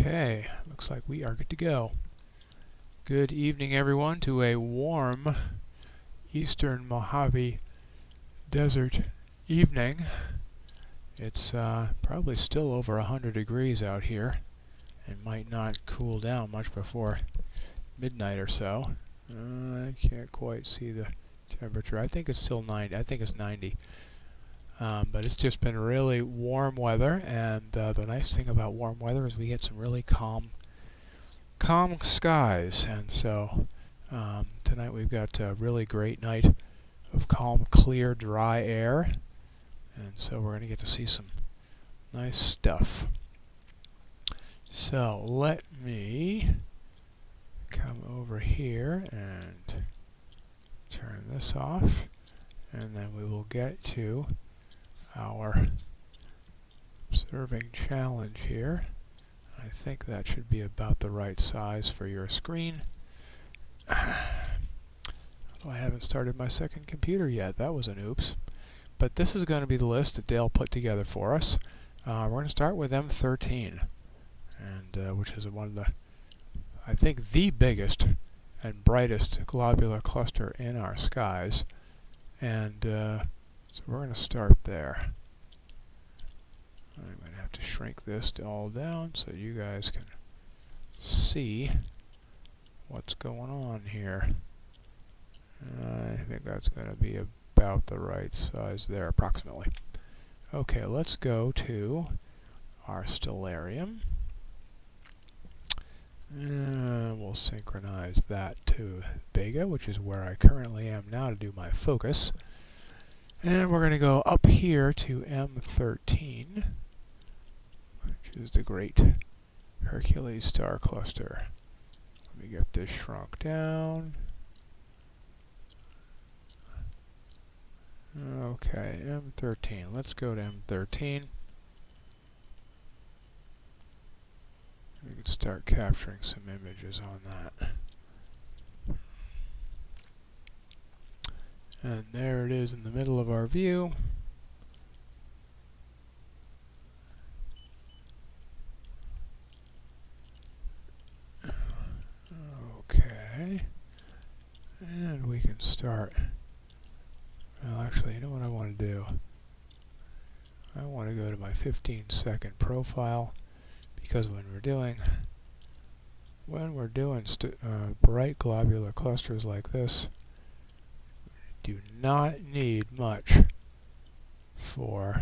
Okay, looks like we are good to go. Good evening, everyone, to a warm eastern Mojave Desert evening. It's probably still over 100 degrees out here and might not cool down much before midnight or so. I can't quite see the temperature. I think it's still 90. I think it's 90. But it's just been really warm weather, and the nice thing about warm weather is we get some really calm skies. And so tonight we've got a really great night of calm, clear, dry air, and so we're going to get to see some nice stuff. So let me come over here and turn this off, and then we will get to our observing challenge here. I think that should be about the right size for your screen. Although I haven't started my second computer yet. That was an oops. But this is going to be the list that Dale put together for us. We're going to start with M13, and which is one of the, I think, the biggest and brightest globular cluster in our skies. And so we're going to start there. I'm going to have to shrink this all down so you guys can see what's going on here. I think that's going to be about the right size there, approximately. Okay, let's go to our Stellarium. We'll synchronize that to Vega, which is where I currently am now to do my focus. And we're going to go up here to M13, which is the great Hercules star cluster. Let me get this shrunk down. Okay, M13. Let's go to M13. We can start capturing some images on that. And there it is in the middle of our view. Okay. And we can start. Well, actually, you know what I want to do? I want to go to my 15-second profile, because when we're doing bright globular clusters like this, do not need much for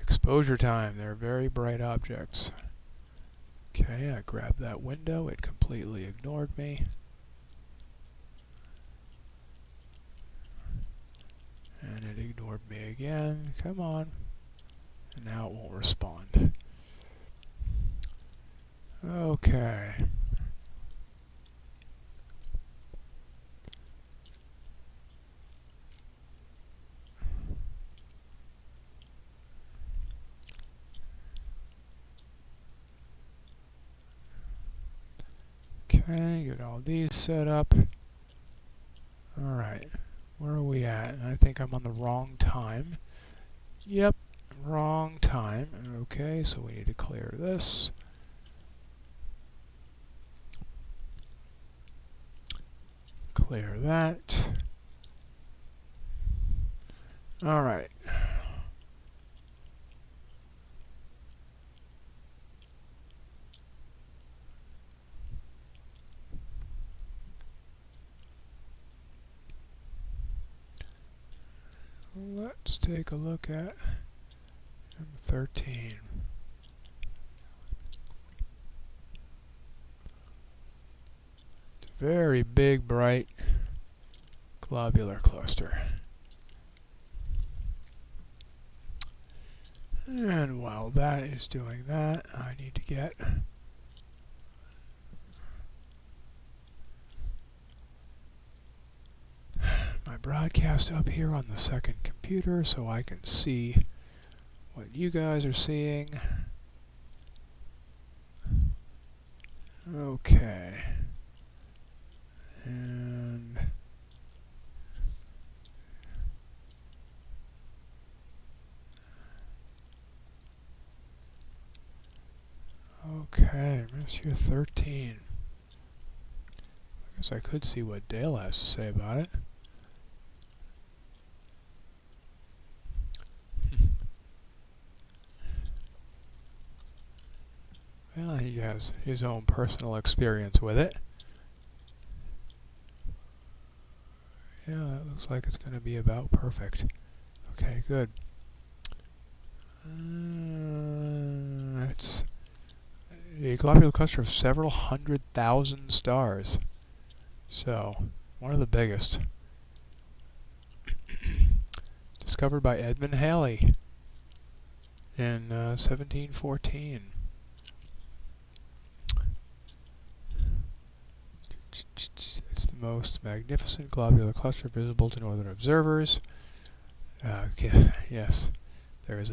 exposure time. They're very bright objects. Okay, I grabbed that window. It completely ignored me. And it ignored me again. Come on. And now it won't respond. Okay. Okay, get all these set up. Alright, where are we at? I think I'm on the wrong time. Yep, wrong time. Okay, so we need to clear this. Clear that. Alright. Let's take a look at M13. It's a very big, bright globular cluster. And while that is doing that, I need to get my broadcast up here on the second computer so I can see what you guys are seeing. Okay. And Atmosphere 13. I guess I could see what Dale has to say about it. Well, he has his own personal experience with it. Yeah, that looks like it's going to be about perfect. Okay, good. It's a globular cluster of several 100,000 stars. So, one of the biggest. Discovered by Edmund Halley in 1714. It's the most magnificent globular cluster visible to northern observers. Okay, yes, there is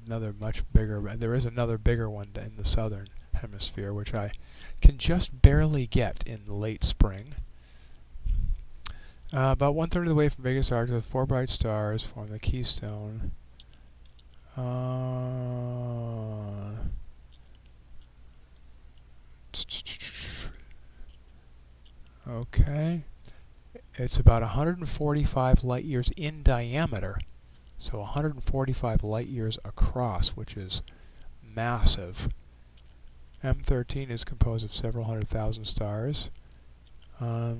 another much bigger. There is another bigger one in the southern hemisphere, which I can just barely get in the late spring. About 1/3 of the way from Vega Stars, with 4 bright stars form the keystone. Okay. It's about 145 light years in diameter, so 145 light years across, which is massive. M13 is composed of several 100,000 stars. The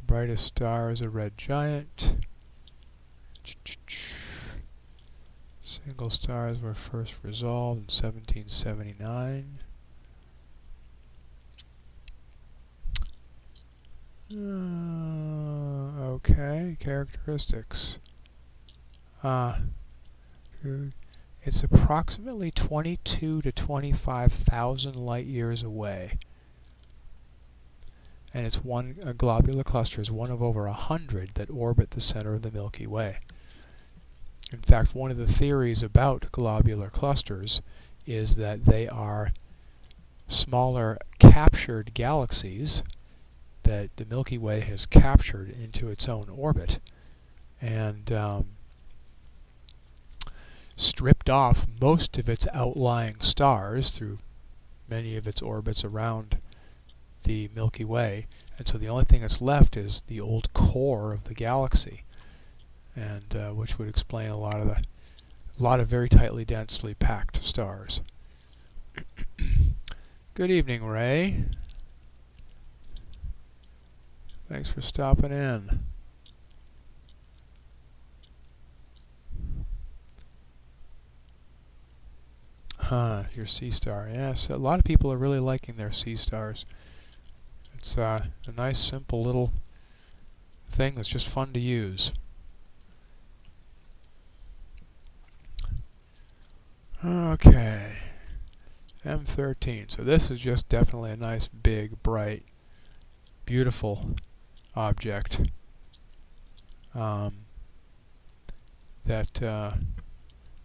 brightest star is a red giant. Single stars were first resolved in 1779. Okay, characteristics. It's approximately 22 to 25,000 light years away. And it's a globular cluster is one of over 100 that orbit the center of the Milky Way. In fact, one of the theories about globular clusters is that they are smaller captured galaxies that the Milky Way has captured into its own orbit and stripped off most of its outlying stars through many of its orbits around the Milky Way, and so the only thing that's left is the old core of the galaxy, and which would explain a lot of very tightly densely packed stars. Good evening, Ray. Thanks for stopping in. Your sea star. Yes, a lot of people are really liking their sea stars. It's a nice, simple little thing that's just fun to use. Okay. M13. So this is just definitely a nice, big, bright, beautiful object that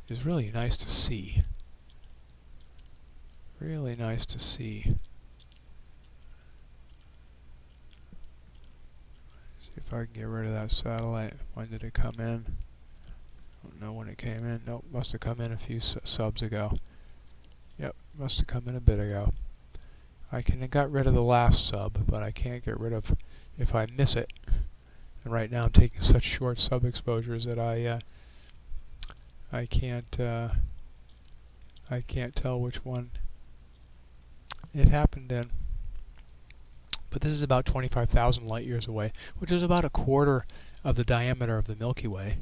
is really nice to see. Really nice to see. See if I can get rid of that satellite. When did it come in? Don't know when it came in. Nope, must have come in a few subs ago. Yep, must have come in a bit ago. I got rid of the last sub, but I can't get rid of if I miss it. And right now I'm taking such short sub exposures that I can't tell which one it happened in. But this is about 25,000 light years away, which is about 1/4 of the diameter of the Milky Way.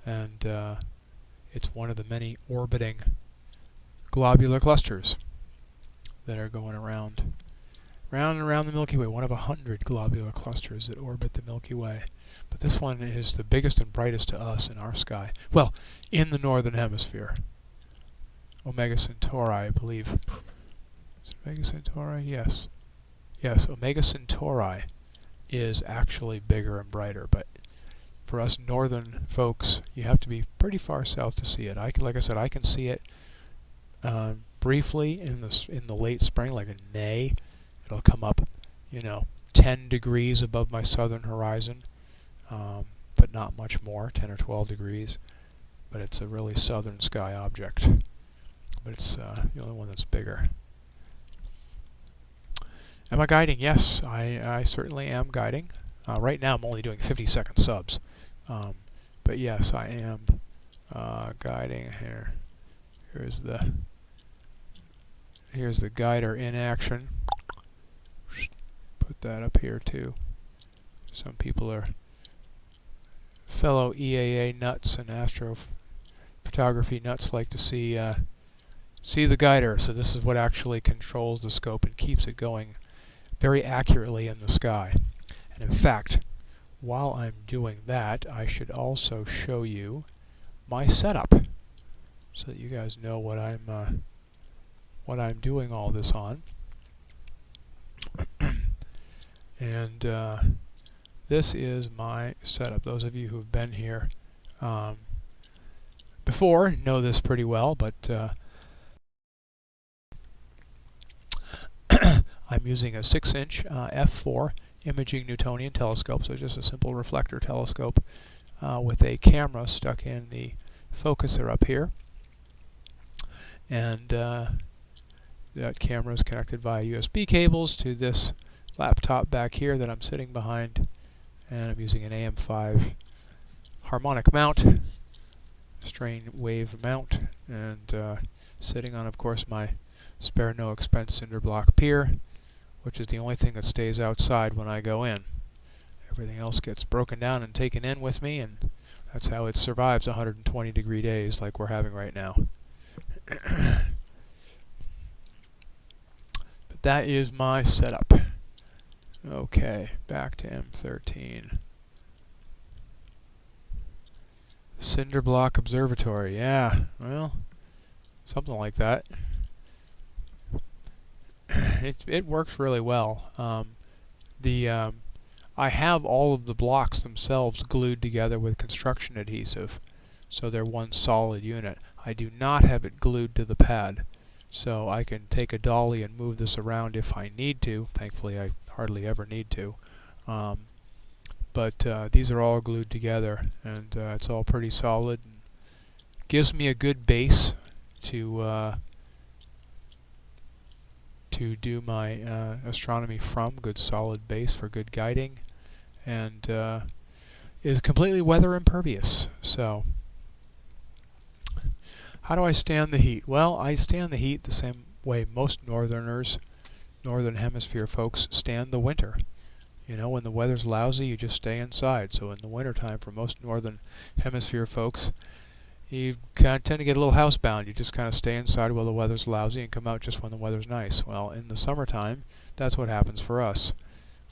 It's one of the many orbiting globular clusters that are going around and around the Milky Way, one of 100 globular clusters that orbit the Milky Way. But this one is the biggest and brightest to us in our sky. Well, in the northern hemisphere. Omega Centauri, I believe. Is it Omega Centauri? Yes. Yes, Omega Centauri is actually bigger and brighter, but for us northern folks, you have to be pretty far south to see it. Like I said, I can see it briefly in the late spring, like in May. It'll come up, 10 degrees above my southern horizon, but not much more, 10 or 12 degrees. But it's a really southern sky object. but it's the only one that's bigger. Am I guiding? Yes, I certainly am guiding. Right now I'm only doing 50-second subs. But yes, I am guiding here. Here's the guider in action. Put that up here too. Some people are fellow EAA nuts and astrophotography nuts like to see the guider. So this is what actually controls the scope and keeps it going very accurately in the sky. And in fact, while I'm doing that, I should also show you my setup so that you guys know what I'm doing all this on. And this is my setup. Those of you who've been here before know this pretty well, but I'm using a 6-inch f4 imaging Newtonian telescope, so just a simple reflector telescope with a camera stuck in the focuser up here. And that camera is connected via USB cables to this laptop back here that I'm sitting behind, and I'm using an AM5 harmonic mount, strain wave mount, and sitting on, of course, my spare no expense cinder block pier, which is the only thing that stays outside when I go in. Everything else gets broken down and taken in with me, and that's how it survives 120-degree days like we're having right now. But that is my setup. Okay, back to M13. Cinder block observatory, yeah, well, something like that. It works really well. I have all of the blocks themselves glued together with construction adhesive, so they're one solid unit. I do not have it glued to the pad, so I can take a dolly and move this around if I need to. Thankfully, I hardly ever need to. But these are all glued together, and it's all pretty solid. And gives me a good base to do my astronomy from. Good solid base for good guiding, and is completely weather impervious. So how do I stand the heat? Well, I stand the heat the same way most northern hemisphere folks stand the winter. You know, when the weather's lousy, you just stay inside. So in the wintertime, for most northern hemisphere folks, you kind of tend to get a little housebound. You just kind of stay inside while the weather's lousy and come out just when the weather's nice. Well, in the summertime, that's what happens for us.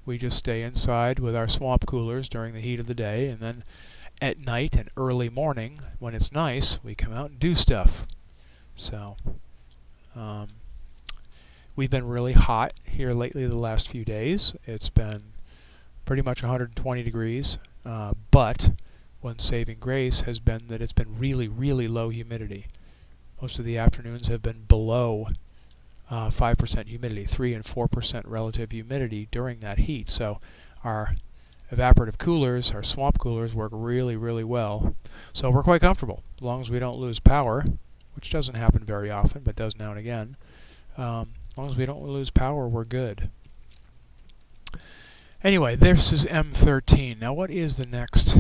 We just stay inside with our swamp coolers during the heat of the day, and then at night and early morning, when it's nice, we come out and do stuff. So, we've been really hot here lately the last few days. It's been pretty much 120 degrees, but one saving grace has been that it's been really, really low humidity. Most of the afternoons have been below 5% humidity, 3 and 4% relative humidity during that heat. So our evaporative coolers, our swamp coolers, work really, really well. So we're quite comfortable, as long as we don't lose power, which doesn't happen very often, but does now and again. As long as we don't lose power, we're good. Anyway, this is M13. Now what is the next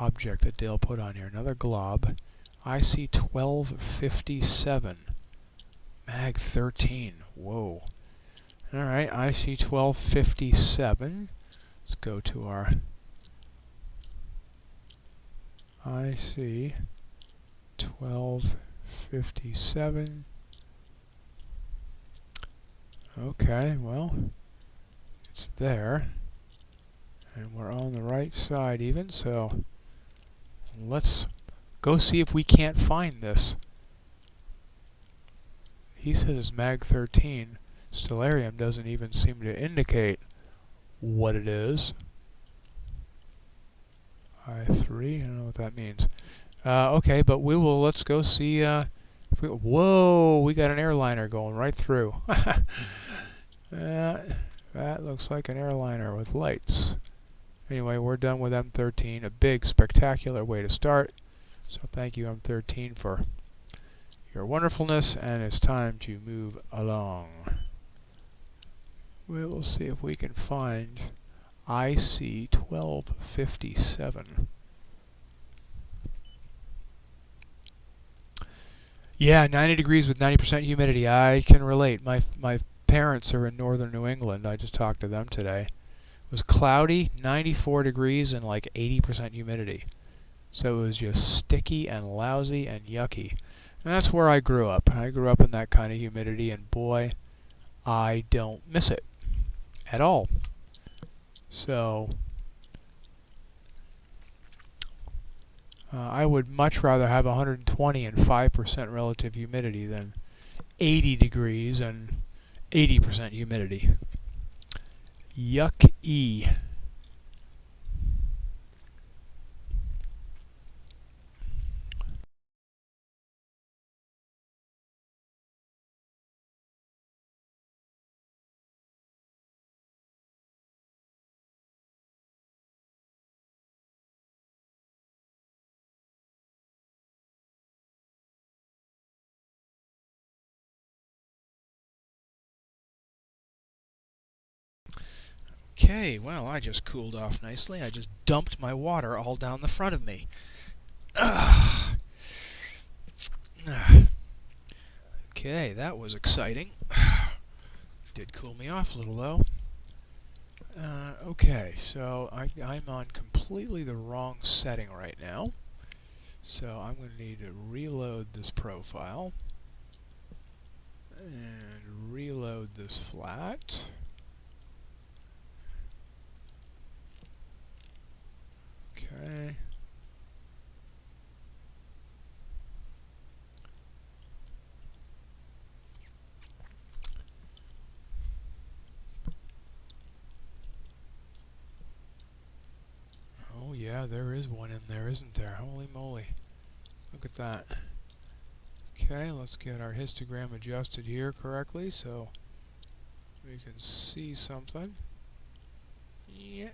object that Dale put on here? Another glob. IC 1257. Mag 13. Whoa. Alright, IC 1257. Let's go to our IC 1257. Okay, well, it's there. And we're on the right side even, so let's go see if we can't find this. He says Mag 13. Stellarium doesn't even seem to indicate what it is. I3, I don't know what that means. Okay, but let's go see, whoa, we got an airliner going right through. That looks like an airliner with lights. Anyway, we're done with M13, a big, spectacular way to start. So thank you, M13, for your wonderfulness, and it's time to move along. We will see if we can find IC 1257. Yeah, 90 degrees with 90% humidity. I can relate. My parents are in northern New England. I just talked to them today. It was cloudy, 94 degrees, and like 80% humidity. So it was just sticky and lousy and yucky. And that's where I grew up. I grew up in that kind of humidity, and boy, I don't miss it at all. So I would much rather have 120 and 5% relative humidity than 80 degrees and 80% humidity. Yuck-y. Okay, well, I just cooled off nicely. I just dumped my water all down the front of me. Okay, that was exciting. Did cool me off a little, though. Okay, so I'm on completely the wrong setting right now. So I'm going to need to reload this profile. And reload this flat. Okay. Oh yeah, there is one in there, isn't there? Holy moly. Look at that. Okay, let's get our histogram adjusted here correctly so we can see something. Yeah.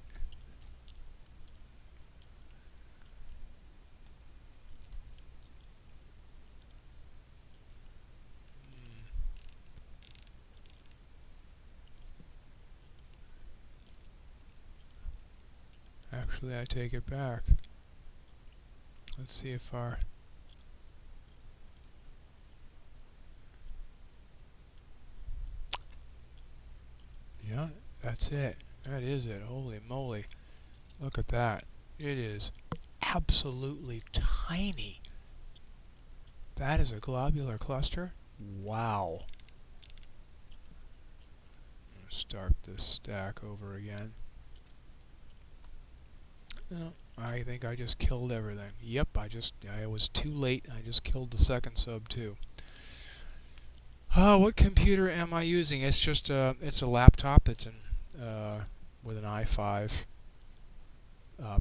Actually, I take it back. Let's see if our... Yeah, that's it. That is it. Holy moly. Look at that. It is absolutely tiny. That is a globular cluster? Wow. Start this stack over again. Oh, I think I just killed everything. Yep, I was too late. I just killed the second sub too. What computer am I using? It's just it's a laptop. It's with an i5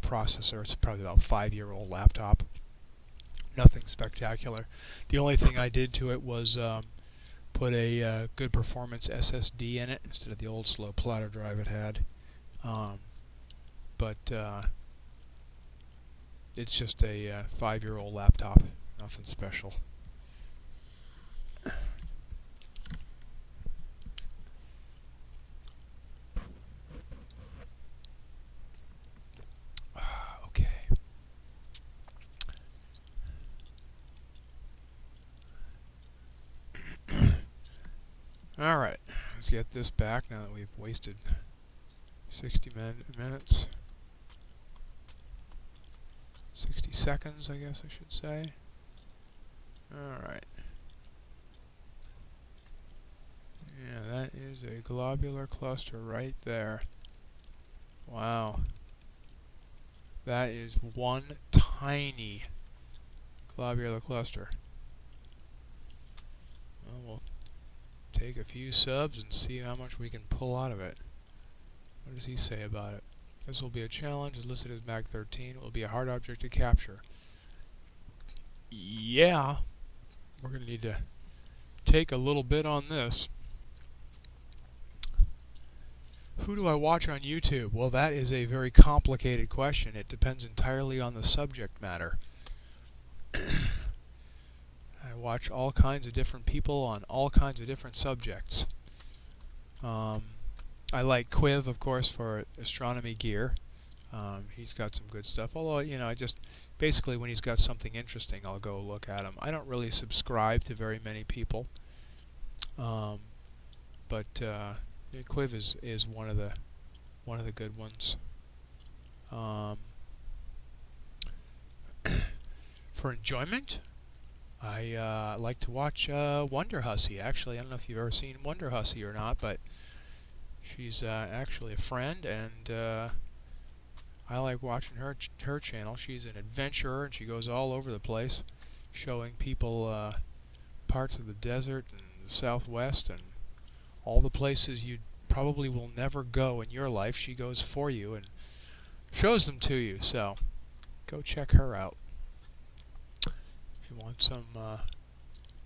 processor. It's probably about 5-year-old laptop. Nothing spectacular. The only thing I did to it was put a good performance SSD in it instead of the old slow platter drive it had. But it's just a 5-year-old laptop. Nothing special. Okay. All right. Let's get this back now that we've wasted 60 minutes. 60 seconds, I guess I should say. Alright. Yeah, that is a globular cluster right there. Wow. That is one tiny globular cluster. Well, we'll take a few subs and see how much we can pull out of it. What does he say about it? This will be a challenge, as listed as Mag 13. It will be a hard object to capture. Yeah, we're going to need to take a little bit on this. Who do I watch on YouTube? Well, that is a very complicated question. It depends entirely on the subject matter. I watch all kinds of different people on all kinds of different subjects. I like Quiv, of course, for astronomy gear. He's got some good stuff. Although, you know, I just basically when he's got something interesting, I'll go look at him. I don't really subscribe to very many people, but Quiv is one of the good ones. For enjoyment, I like to watch Wonder Hussy. Actually, I don't know if you've ever seen Wonder Hussy or not, but she's actually a friend, and I like watching her channel. She's an adventurer, and she goes all over the place, showing people parts of the desert and the Southwest and all the places you probably will never go in your life. She goes for you and shows them to you. So go check her out if you want some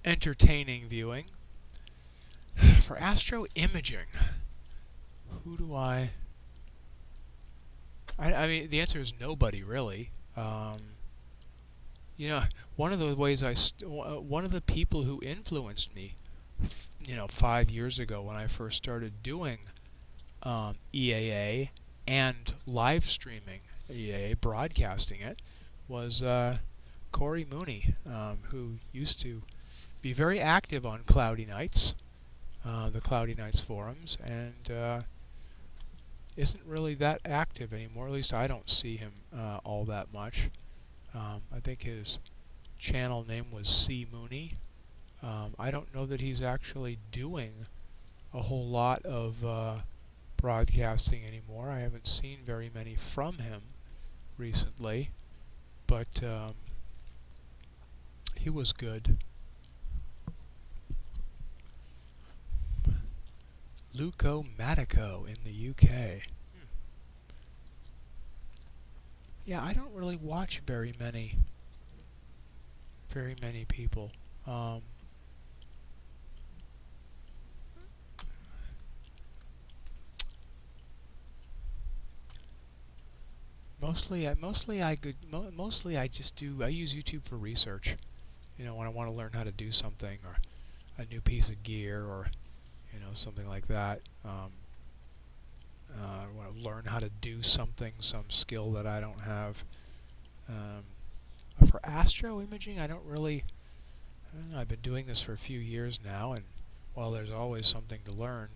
entertaining viewing. For astro imaging, who do I mean, the answer is nobody, really. You know, one of the ways one of the people who influenced me, you know, 5 years ago when I first started doing EAA and live streaming EAA, broadcasting it, was Corey Mooney, who used to be very active on Cloudy Nights, the Cloudy Nights forums, and isn't really that active anymore. At least I don't see him all that much. I think his channel name was C. Mooney. I don't know that he's actually doing a whole lot of broadcasting anymore. I haven't seen very many from him recently, but he was good. Luco Matico in the UK. Yeah, I don't really watch very many people. Mostly I just I use YouTube for research. You know, when I want to learn how to do something, or a new piece of gear, or you know, something like that. I want to learn how to do something, some skill that I don't have. For astro imaging, I don't know, I've been doing this for a few years now, and while there's always something to learn,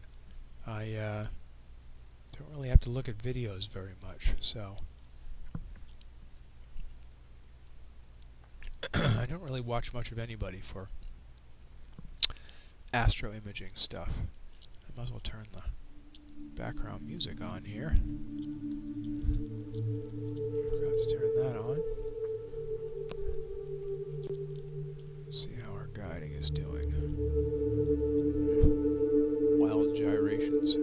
I don't really have to look at videos very much, so I don't really watch much of anybody for astro imaging stuff. I might as well turn the background music on here. Forgot to turn that on. Let's see how our guiding is doing. Wild gyrations.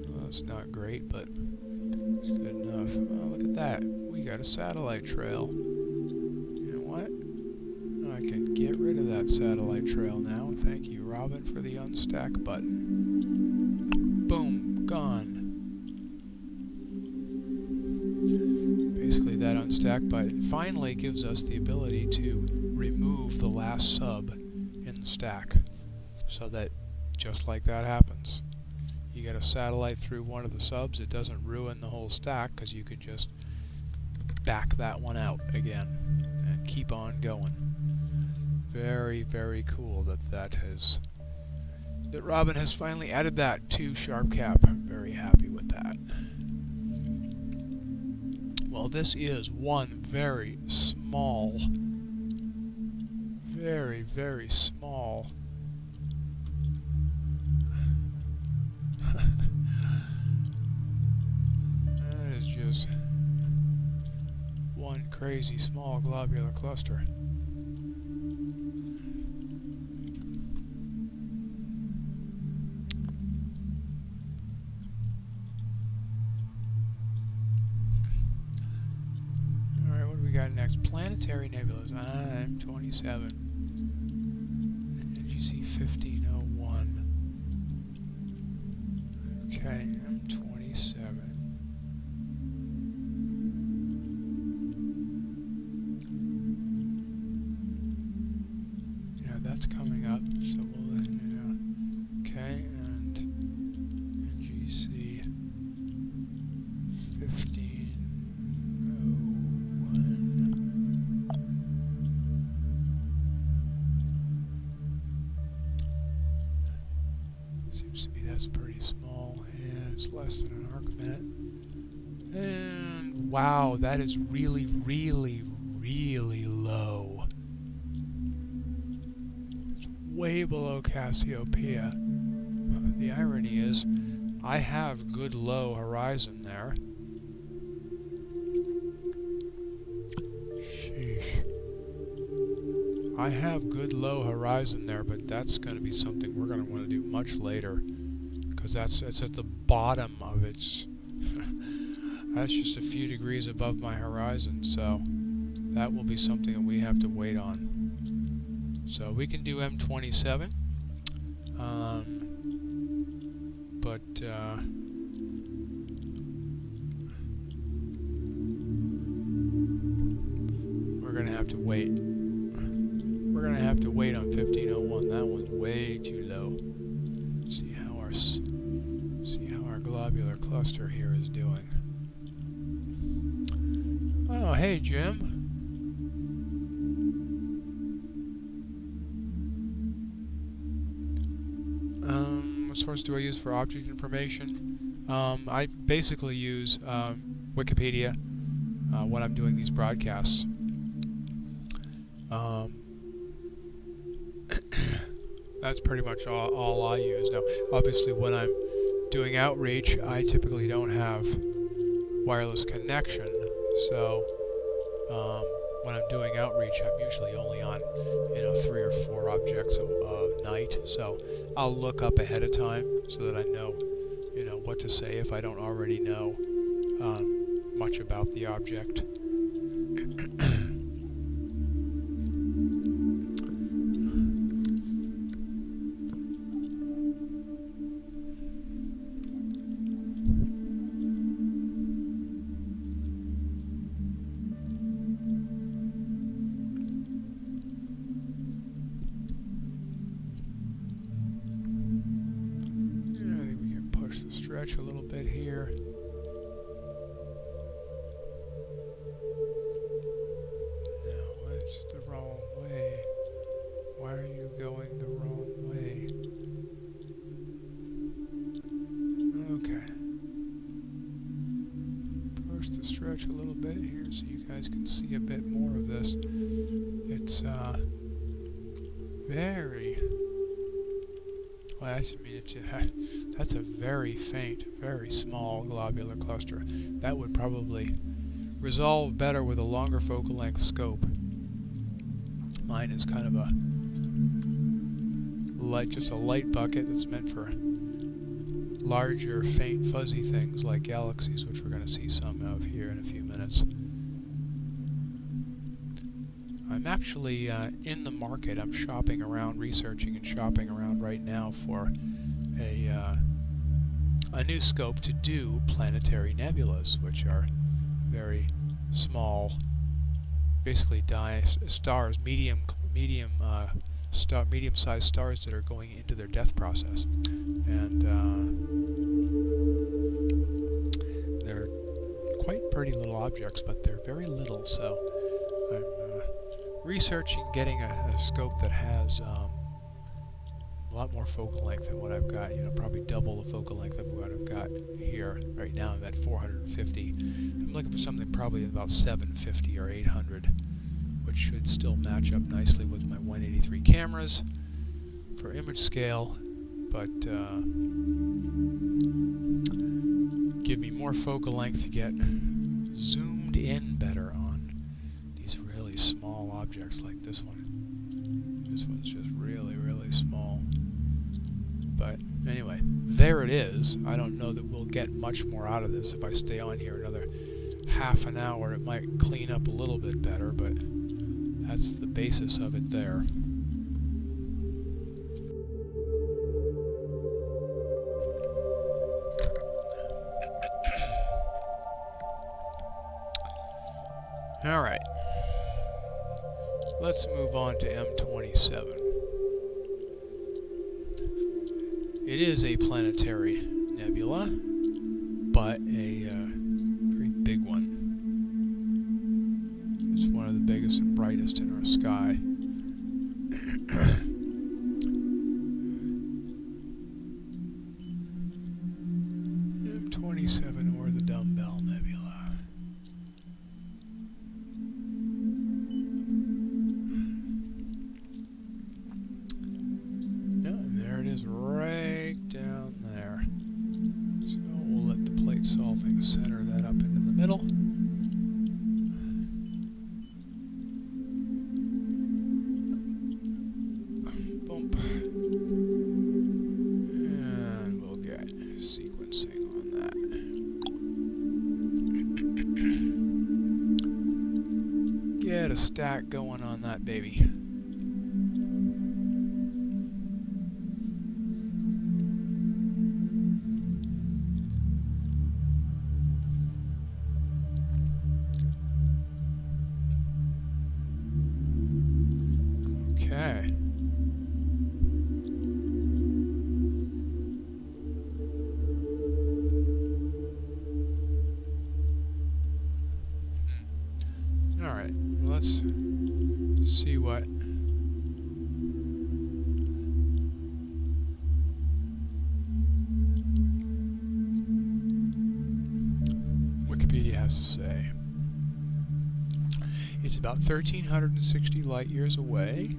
Well, that's not great, but it's good enough. Oh, look at that. We got a satellite trail. You know what? I can get rid of that satellite trail now. Thank you, Robin, for the unstack button. Boom, gone. Basically, that unstack button finally gives us the ability to remove the last sub in the stack, so that just like that happens. You get a satellite through one of the subs, it doesn't ruin the whole stack, because you can just back that one out again and keep on going. Very, very cool that Robin has finally added that to SharpCap. I'm very happy with that. Well, this is one very small, very, very small that is just one crazy small globular cluster. Next, Planetary nebulas. I'm 27. Did you see 1501? Okay, I'm 27. It's less than an arc minute. And wow, that is really, really, really low. It's way below Cassiopeia. The irony is, I have good low horizon there. Sheesh. I have good low horizon there, but that's going to be something we're going to want to do much later, because it's at the bottom of its... that's just a few degrees above my horizon, so that will be something that we have to wait on. So we can do M27, but we're going to have to wait. We're going to have to wait on 1501. That one's way too low. See how our globular cluster here is doing. Oh, hey, Jim. What source do I use for object information? I basically use Wikipedia when I'm doing these broadcasts. That's pretty much all I use. Now, obviously, when I'm doing outreach, I typically don't have wireless connection, so when I'm doing outreach, I'm usually only on 3 or 4 objects a night. So I'll look up ahead of time so that I know what to say if I don't already know much about the object. Stretch a little bit here. No, it's the wrong way. Why are you going the wrong way? Okay. Push the stretch a little bit here so you guys can see a bit more of this. It's very... Well, that's a very faint, very small globular cluster. That would probably resolve better with a longer focal length scope. Mine is kind of just a light bucket that's meant for larger, faint, fuzzy things like galaxies, which we're going to see some of here in a few minutes. I'm actually in the market. I'm shopping around, researching and shopping around right now for a new scope to do planetary nebulas, which are very small, basically stars, medium-sized stars that are going into their death process, and they're quite pretty little objects, but they're very little. So I'm researching getting a scope that has a lot more focal length than what I've got, probably double the focal length of what I've got here. Right now I'm at 450. I'm looking for something probably about 750 or 800, which should still match up nicely with my 183 cameras for image scale, but give me more focal length to get zoomed in better on these really small objects like this one. This one's just really, really small. But anyway, there it is. I don't know that we'll get much more out of this. If I stay on here another half an hour, it might clean up a little bit better, but that's the basis of it there. All right. Let's move on to M27. It is a planetary nebula, but a very big one. It's one of the biggest and brightest in our sky. 27 or the Dumbbell Nebula. Yeah, there it is right down there. So we'll let the plate solving center that up into the middle. Bump. And we'll get sequencing on that. Get a stack going on that baby. Okay. All right, let's see what Wikipedia has to say. It's about 1,360 light years away.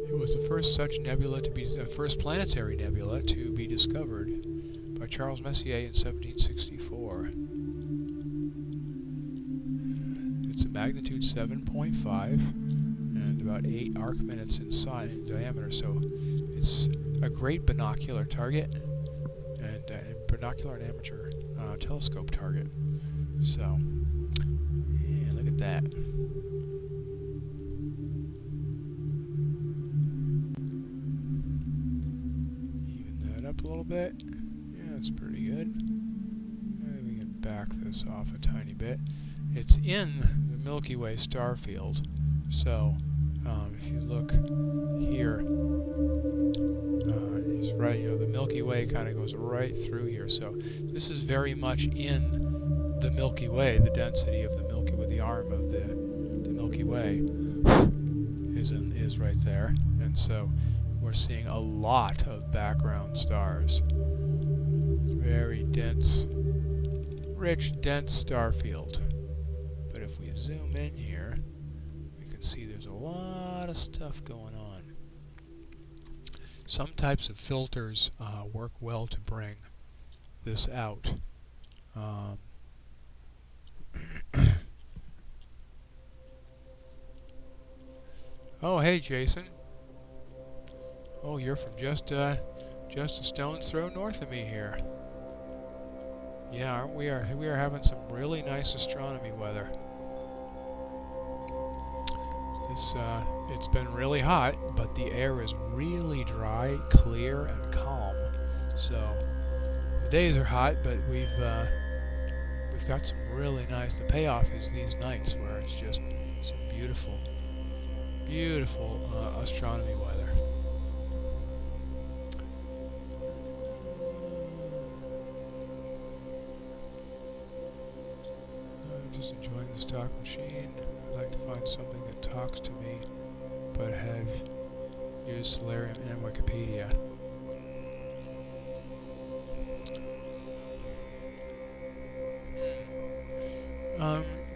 It was the first such nebula to be, first planetary nebula to be discovered by Charles Messier in 1764. It's a magnitude 7.5 and about 8 arc minutes in diameter, so it's a great binocular target and binocular and amateur telescope target. So, yeah, look at that. Even that up a little bit. Yeah, that's pretty good. Maybe we can back this off a tiny bit. It's in the Milky Way star field, so if you look here, it's right. You know, the Milky Way kind of goes right through here. So this is very much in the Milky Way. The density of the Milky Way, the arm of the Milky Way, is right there, and so we're seeing a lot of background stars. Very dense, rich, dense star field. But if we zoom in here, we can see there's a lot of stuff going on. Some types of filters work well to bring this out. Oh, hey, Jason. Oh, you're from just a stone's throw north of me here. Yeah, aren't we? We are having some really nice astronomy weather. It's been really hot, but the air is really dry, clear, and calm. So the days are hot, but we've got some really nice. The payoff is these nights where it's just some beautiful astronomy weather. I'm just enjoying this talk machine. I'd like to find something that talks to me, but have used Stellarium and Wikipedia.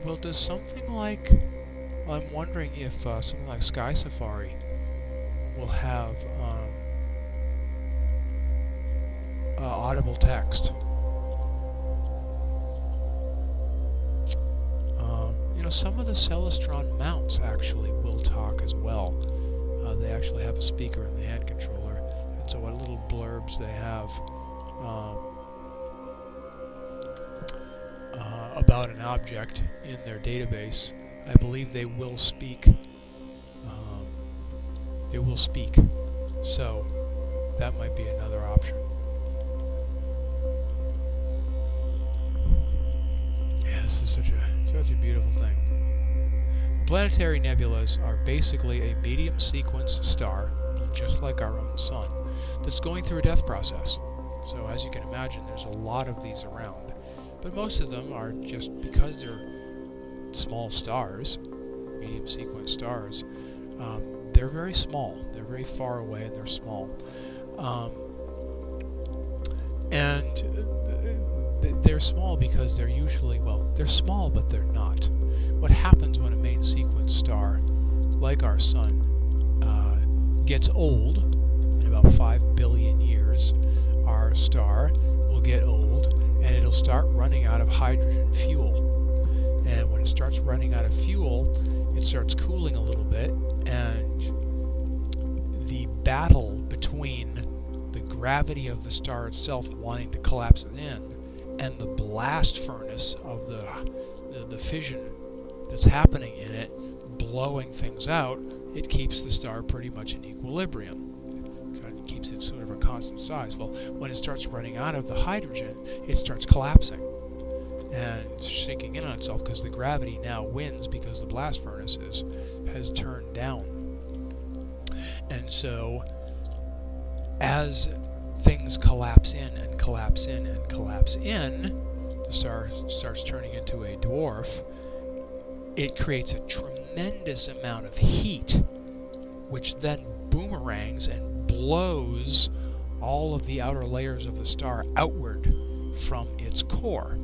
Well, does something like, I'm wondering if something like Sky Safari will have audible text. You know, some of the Celestron mounts actually will talk as well. They actually have a speaker in the hand controller, and so what little blurbs they have about an object in their database, I believe they will speak. So that might be another option. Yeah, this is such a beautiful thing. Planetary nebulas are basically a medium sequence star, just like our own sun, that's going through a death process. So as you can imagine, there's a lot of these around. But most of them are just because they're small stars, medium sequence stars, they're very small. They're very far away and they're small. And they're small because they're usually, well, they're small but they're not. What happens when a main sequence star, like our Sun, gets old, in about 5 billion years, our star will get old and it'll start running out of hydrogen fuel. And when it starts running out of fuel, it starts cooling a little bit, and the battle between the gravity of the star itself wanting to collapse it in and the blast furnace of the fission that's happening in it blowing things out, it keeps the star pretty much in equilibrium. It keeps it sort of a constant size. Well, when it starts running out of the hydrogen, it starts collapsing and sinking in on itself because the gravity now wins because the blast furnace has turned down. And so as things collapse in and collapse in and collapse in, the star starts turning into a dwarf. It creates a tremendous amount of heat, which then boomerangs and blows all of the outer layers of the star outward from its core.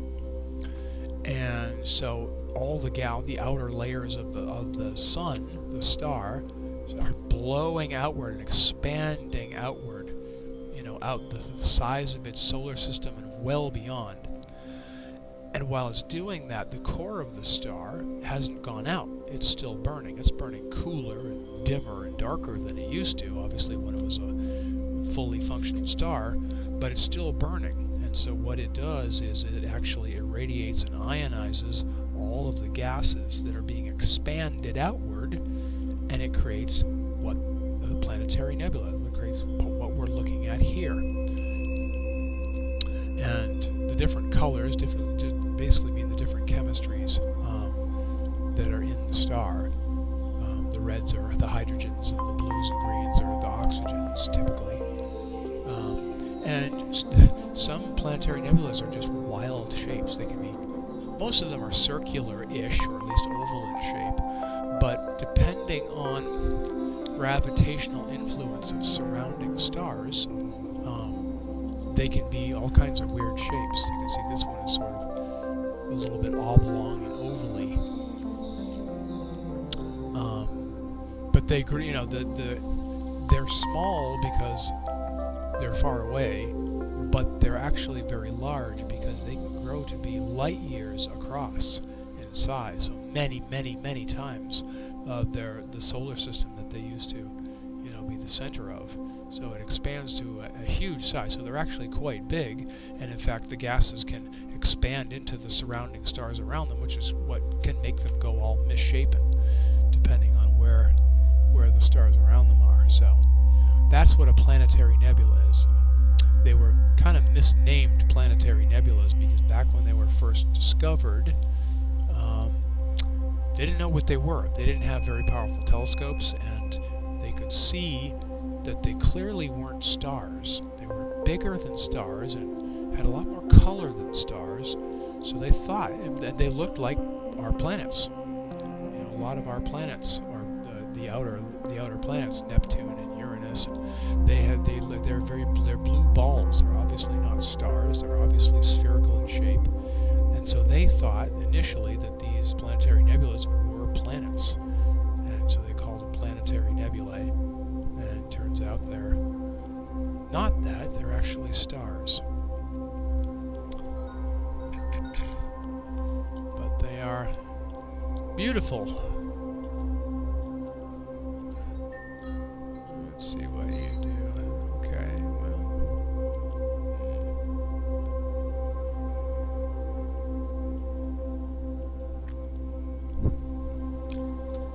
And so all the outer layers of the Sun, the star, are blowing outward and expanding outward, out the size of its solar system and well beyond. And while it's doing that, the core of the star hasn't gone out. It's still burning. It's burning cooler and dimmer and darker than it used to, obviously, when it was a fully functional star, but it's still burning. And so what it does is it actually irradiates and ionizes all of the gases that are being expanded outward, and it creates what the planetary nebula, it creates what we're looking at here. And the different colors basically mean the different chemistries that are in the star. The reds are the hydrogens, and the blues and greens are the oxygens, typically. And some planetary nebulas are just wild shapes. They can be, most of them are circular-ish, or at least oval in shape, but depending on gravitational influence of surrounding stars, they can be all kinds of weird shapes. You can see this one is sort of a little bit oblong and ovally. But they, they're small because they're far away, but they're actually very large because they can grow to be light years across in size. So many, many, many times the solar system that they used to, be the center of. So it expands to a huge size. So they're actually quite big, and in fact the gases can expand into the surrounding stars around them, which is what can make them go all misshapen, depending on where the stars around them are. So that's what a planetary nebula is. They were kind of misnamed planetary nebulas because back when they were first discovered, they didn't know what they were. They didn't have very powerful telescopes, and they could see that they clearly weren't stars. They were bigger than stars and had a lot more color than stars, so they thought, and they looked like our planets. A lot of our planets, or the outer planets, Neptune and Uranus, and they're blue balls. They're obviously not stars. They're obviously spherical in shape, and so they thought initially that these planetary nebulas were planets, and so they called them planetary nebulae. And it turns out they're not that. They're actually stars, but they are beautiful. Let's see what you do. Okay, well.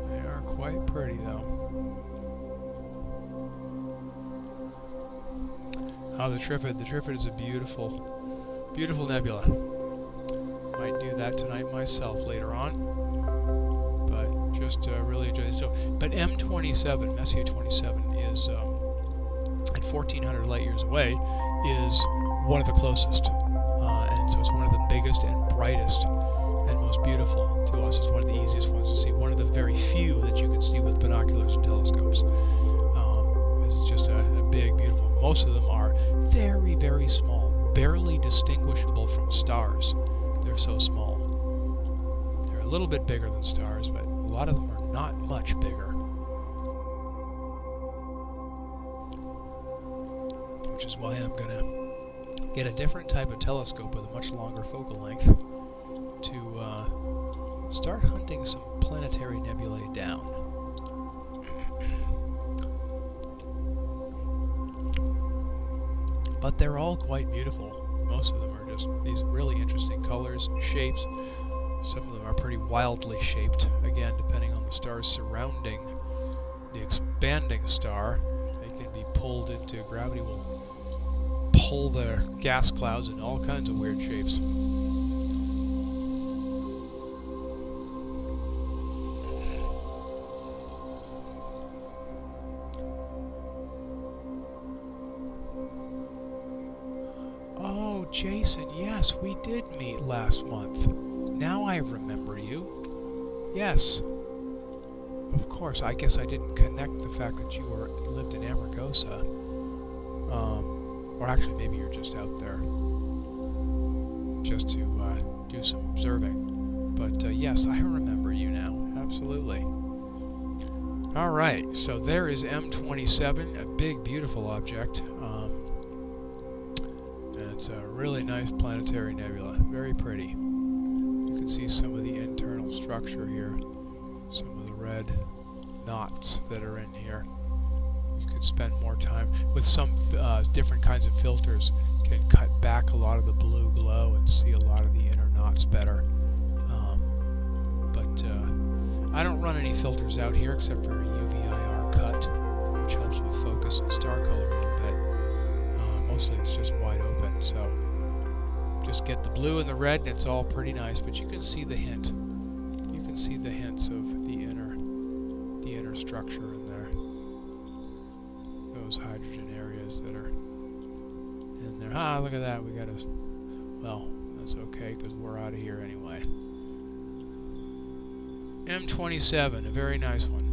They are quite pretty, though. Oh, the Trifid. The Trifid is a beautiful, beautiful nebula. Might do that tonight myself later on. But just really enjoy it. So, but M27, Messier 27, is at 1,400 light years away, is one of the closest, and so it's one of the biggest and brightest and most beautiful to us. It's one of the easiest ones to see. One of the very few that you can see with binoculars and telescopes. It's just a big, beautiful. Most of them are very, very small, barely distinguishable from stars. They're so small. They're a little bit bigger than stars, but a lot of them are not much bigger. Which is why I'm going to get a different type of telescope with a much longer focal length to start hunting some planetary nebulae down. But they're all quite beautiful. Most of them are just these really interesting colors and shapes. Some of them are pretty wildly shaped, again, depending on the stars surrounding the expanding star. They can be pulled into, gravity will pull the gas clouds in all kinds of weird shapes. Oh, Jason, yes, we did meet last month. Now I remember you. Yes. Of course, I guess I didn't connect the fact that you lived in Amargosa. Or actually, maybe you're just out there just to do some observing. But yes, I remember you now. Absolutely. Alright, so there is M27, a big, beautiful object. And it's a really nice planetary nebula. Very pretty. You can see some of the internal structure here. Some of the red knots that are in here. You could spend more time with some different kinds of filters. You can cut back a lot of the blue glow and see a lot of the inner knots better. But I don't run any filters out here except for a UV-IR cut, which helps with focus and star color a little bit. Mostly it's just wide open, so just get the blue and the red and it's all pretty nice, but you can see the hint. You can see the hints of the inner structure in there. Those hydrogen areas that are in there. Ah, look at that. We got to... Well, that's okay because we're out of here anyway. M27, a very nice one.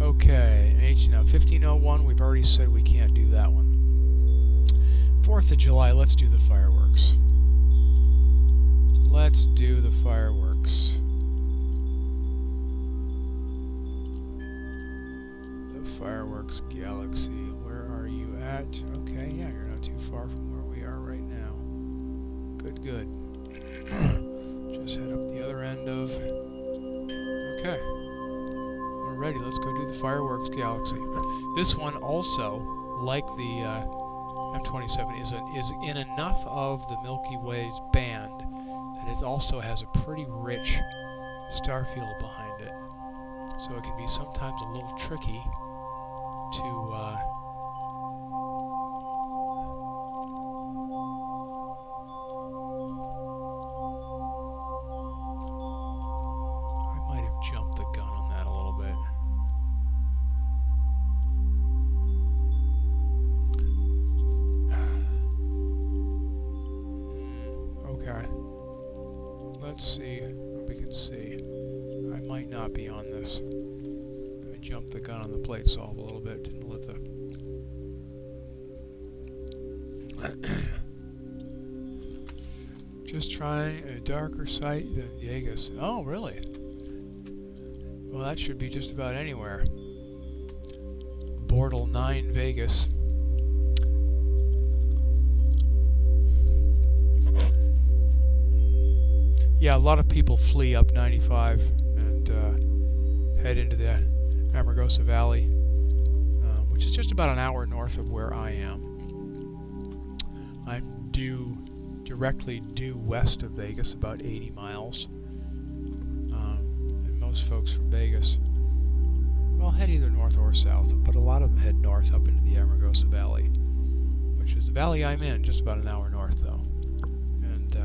Okay, now 1501, we've already said we can't do that one. 4th of July, let's do the fireworks. Let's do the fireworks. The fireworks galaxy. Where are you at? Okay, yeah, you're not too far from where we are right now. Good, good. Just head up the other end of... Okay. We're ready. Let's go do the fireworks galaxy. This one also, like the M27, is in enough of the Milky Way's band that it also has a pretty rich star field behind it. So it can be sometimes a little tricky to I might have jumped the gun on that a little bit. Okay. Let's see what we can see. I might not be on this. I jumped the gun on the plate solve a little bit. Didn't let the... Just trying a darker site than Vegas. Oh, really? Well, that should be just about anywhere. Bortle 9 Vegas. Yeah, a lot of people flee up 95 and head into the Amargosa Valley, which is just about an hour north of where I am. I'm directly due west of Vegas, about 80 miles. And most folks from Vegas, well, head either north or south, but a lot of them head north up into the Amargosa Valley, which is the valley I'm in, just about an hour north, though. And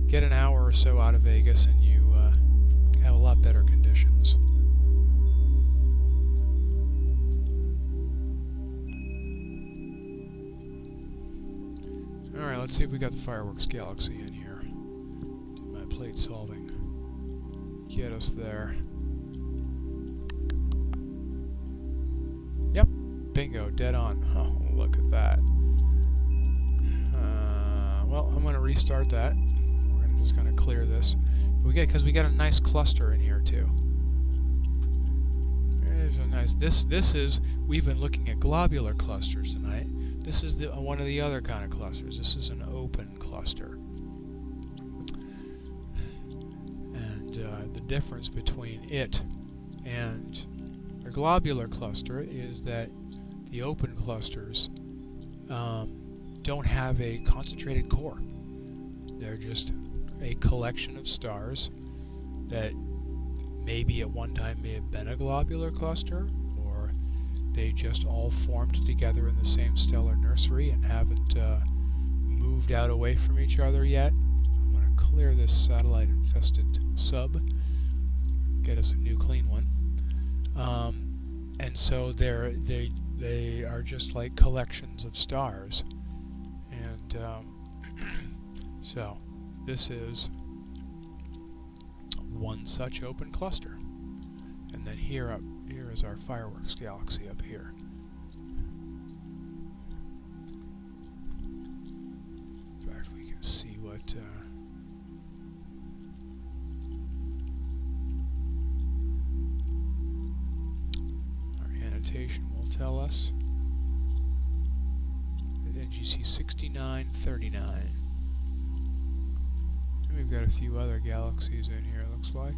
get an hour or so out of Vegas, and you have a lot better conditions. Alright, let's see if we got the fireworks galaxy in here. Do my plate solving. Get us there. Yep, bingo, dead on. Oh, look at that. restart that. We're just going to clear this. Because we got a nice cluster in here too. There's a nice. This is. We've been looking at globular clusters tonight. This is one of the other kind of clusters. This is an open cluster. And the difference between it and a globular cluster is that the open clusters don't have a concentrated core. They're just a collection of stars that maybe at one time may have been a globular cluster, or they just all formed together in the same stellar nursery and haven't moved out away from each other yet. I'm going to clear this satellite-infested sub, get us a new clean one. And so they are just like collections of stars. And so this is one such open cluster. And then here is our fireworks galaxy up here. In fact, we can see what our annotation will tell us. NGC 6939. And we've got a few other galaxies in here, it looks like.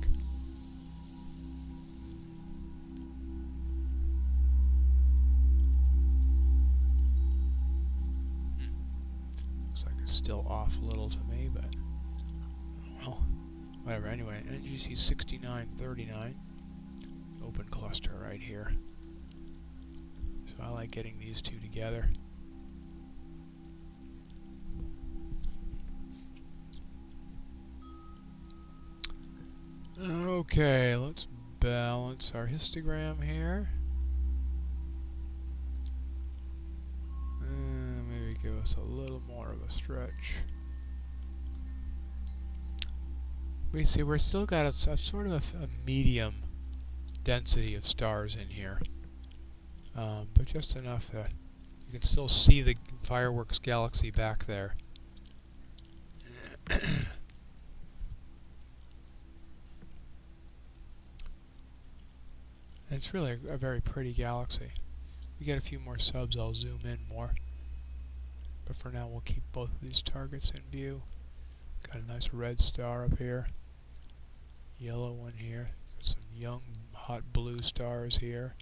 Looks like it's still off a little to me, but well, whatever. Anyway, NGC 6939. Open cluster right here. So I like getting these two together. Okay, let's balance our histogram here. Maybe give us a little more of a stretch. We see we're still got a sort of a medium density of stars in here, but just enough that you can still see the fireworks galaxy back there. It's really a very pretty galaxy. We get a few more subs, I'll zoom in more. But for now, we'll keep both of these targets in view. Got a nice red star up here. Yellow one here. Got some young, hot blue stars here.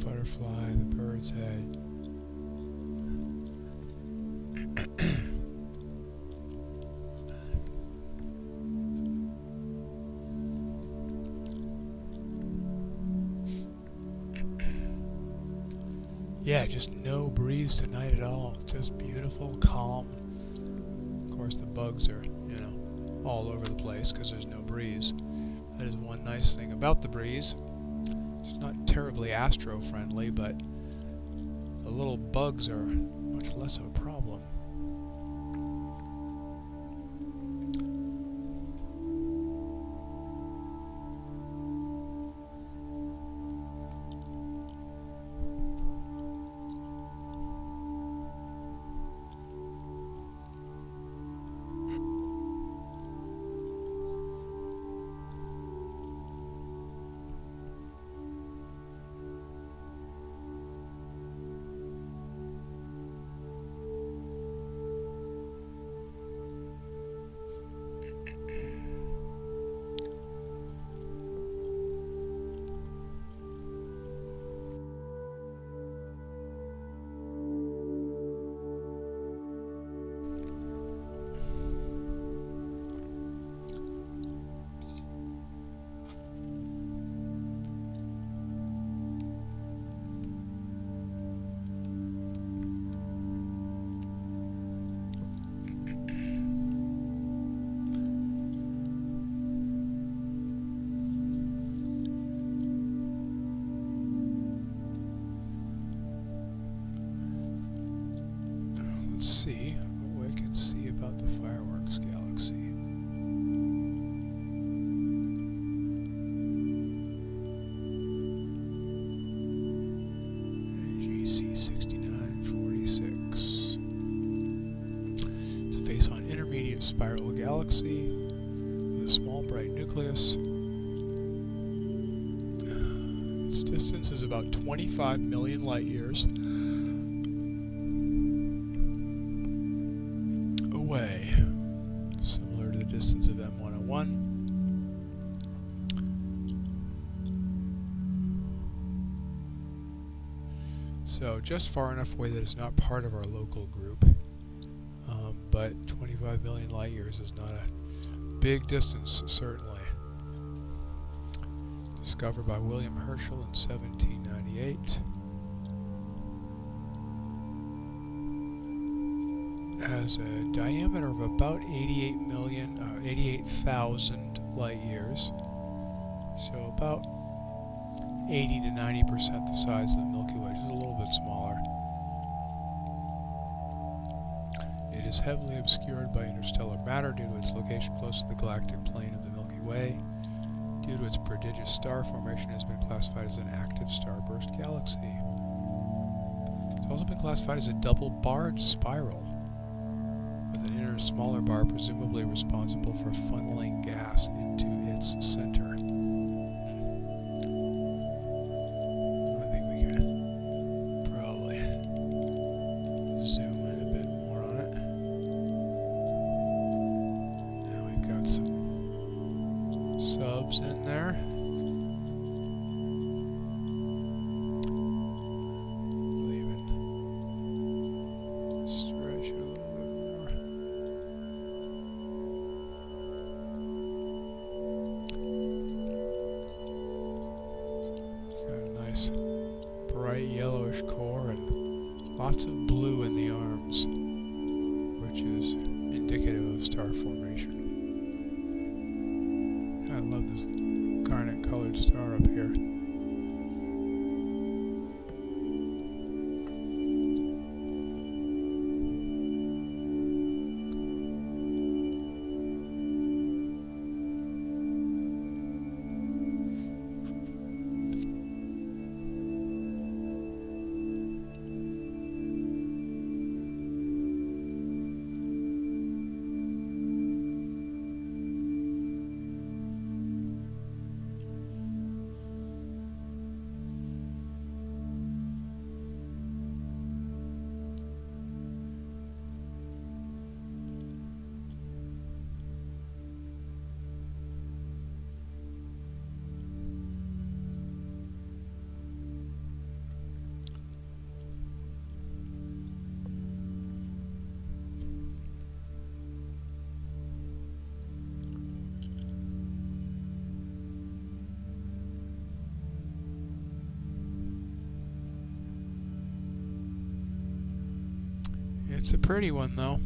Butterfly, the bird's head. Yeah, just no breeze tonight at all. Just beautiful, calm. Of course, the bugs are, all over the place because there's no breeze. That is one nice thing about the breeze. It's not terribly astro-friendly, but the little bugs are much less of a problem. nucleus. Its distance is about 25 million light years away, similar to the distance of M101. So just far enough away that it's not part of our local group, but 25 million light years is not a big distance, certainly. Discovered by William Herschel in 1798. Has a diameter of about 88,000 light years. So about 80 to 90% the size of the Milky Way, just a little bit smaller. It is heavily obscured by interstellar matter due to its location close to the galactic plane of the Milky Way. Due to its prodigious star formation, it has been classified as an active starburst galaxy. It's also been classified as a double-barred spiral, with an inner smaller bar presumably responsible for funneling gas into its center. I think we could probably zoom in a bit more on it. Now we've got some subs in there. Even stretch a little bit more. Got a nice bright yellowish core and lots of blue in the arms, which is indicative of star formation. I love this garnet colored star up here. It's a pretty one, though.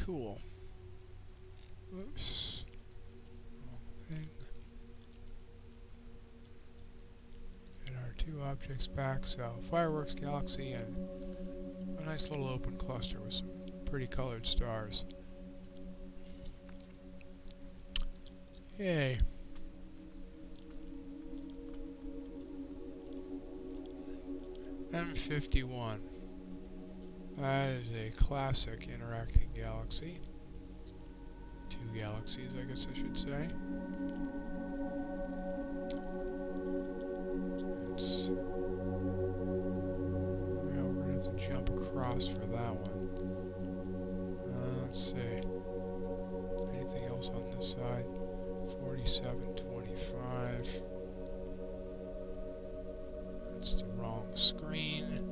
Cool. Whoops. Wrong thing. Get our two objects back. So, fireworks galaxy and a nice little open cluster with some pretty colored stars. Yay. M51. That is a classic interacting galaxy. Two galaxies, I guess I should say. It's, well, we're going to have to jump across for that one. Let's see. Anything else on this side? 4725. That's the wrong screen. And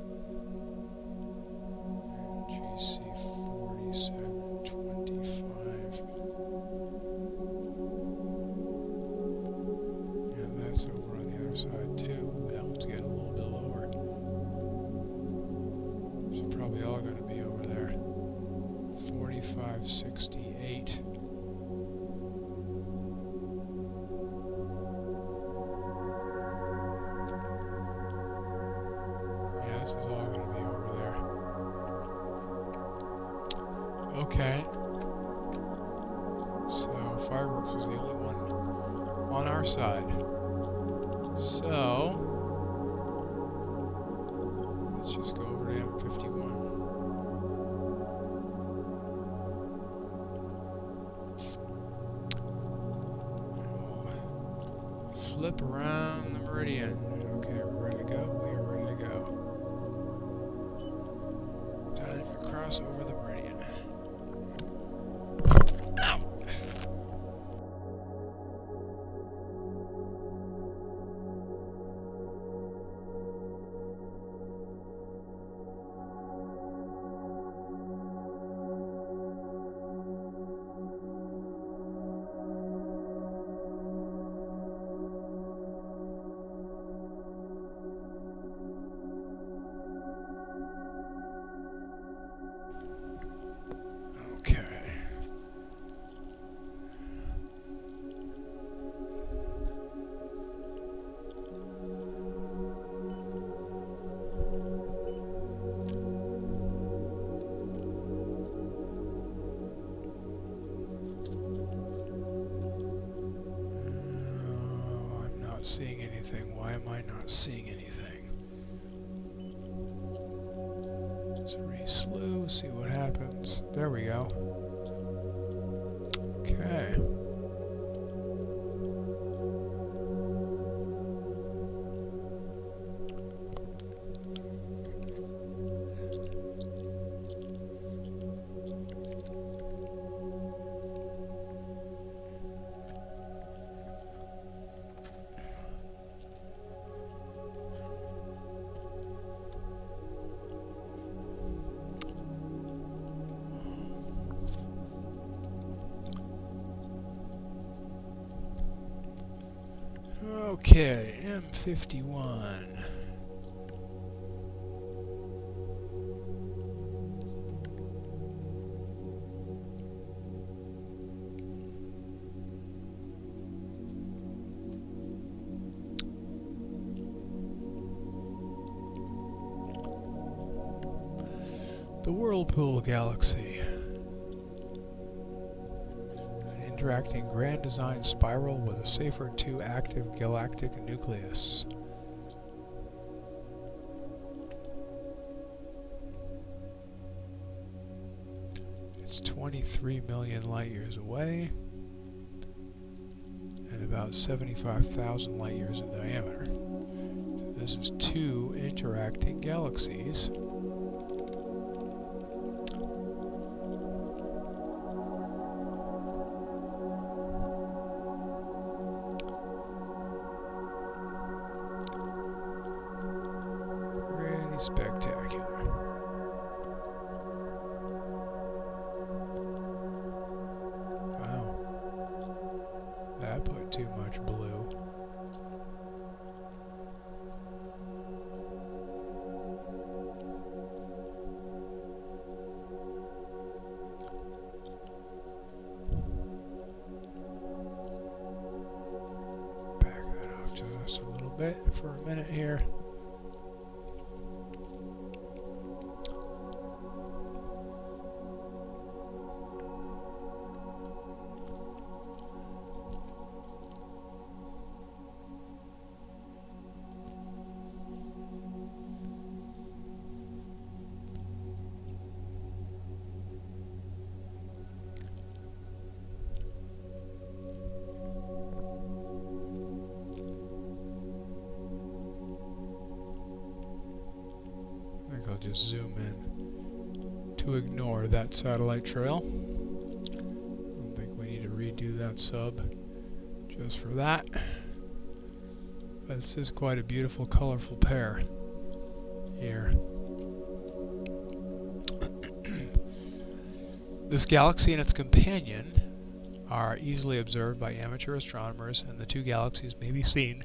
GC 4725. Yeah, that's over on the other side too. That one's getting a little bit lower. So probably all going to be over there. 4568. This is all going to be over there. Okay. So, fireworks was the only one on our side. So, let's just go over to M51. We'll flip around the meridian. Okay, we're ready to go. We are ready to go. Time to cross over the meridian. Ow! Seeing anything? Why am I not seeing anything? Let's re-slew, see what happens. There we go. Okay. Okay, M51. The Whirlpool Galaxy. Interacting grand design spiral with a safer 2 active galactic nucleus. It's 23 million light years away and about 75,000 light years in diameter. So this is 2 interacting galaxies. Spectacular. Wow. That put too much blue. bit for a minute here. I'll just zoom in to ignore that satellite trail. I don't think we need to redo that sub just for that. But this is quite a beautiful, colorful pair here. This galaxy and its companion are easily observed by amateur astronomers, and the two galaxies may be seen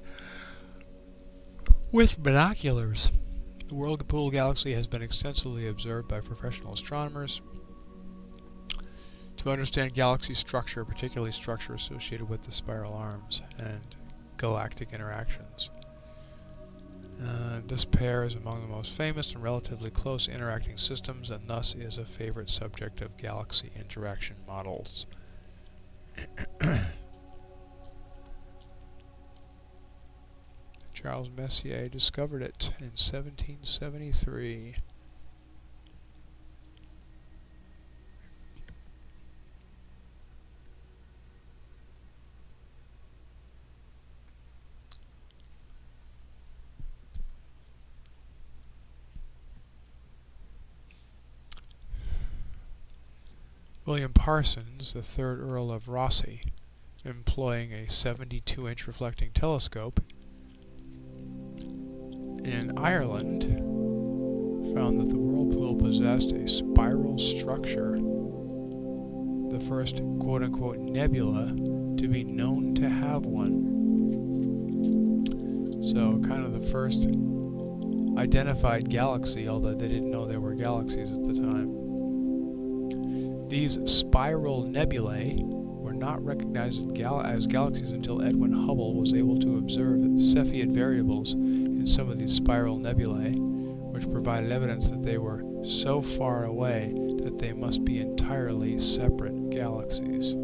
with binoculars. The Whirlpool Galaxy has been extensively observed by professional astronomers. To understand galaxy structure, particularly structure associated with the spiral arms and galactic interactions. This pair is among the most famous and relatively close interacting systems, and thus is a favorite subject of galaxy interaction models. Charles Messier discovered it in 1773. William Parsons, the 3rd Earl of Rosse, employing a 72-inch reflecting telescope in Ireland, found that the whirlpool possessed a spiral structure, the first quote-unquote nebula to be known to have one. So kind of the first identified galaxy, although they didn't know there were galaxies at the time. These spiral nebulae were not recognized as galaxies until Edwin Hubble was able to observe Cepheid variables in some of these spiral nebulae, which provided evidence that they were so far away that they must be entirely separate galaxies.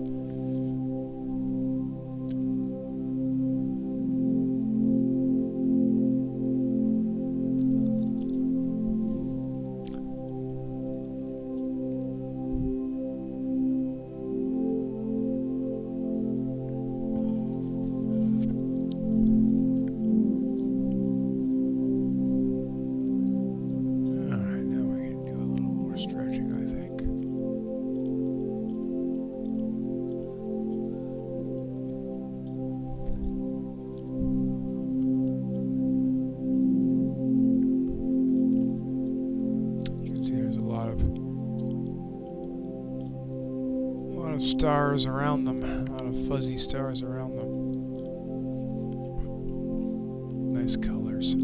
Stars around them, a lot of fuzzy stars around them. Nice colors.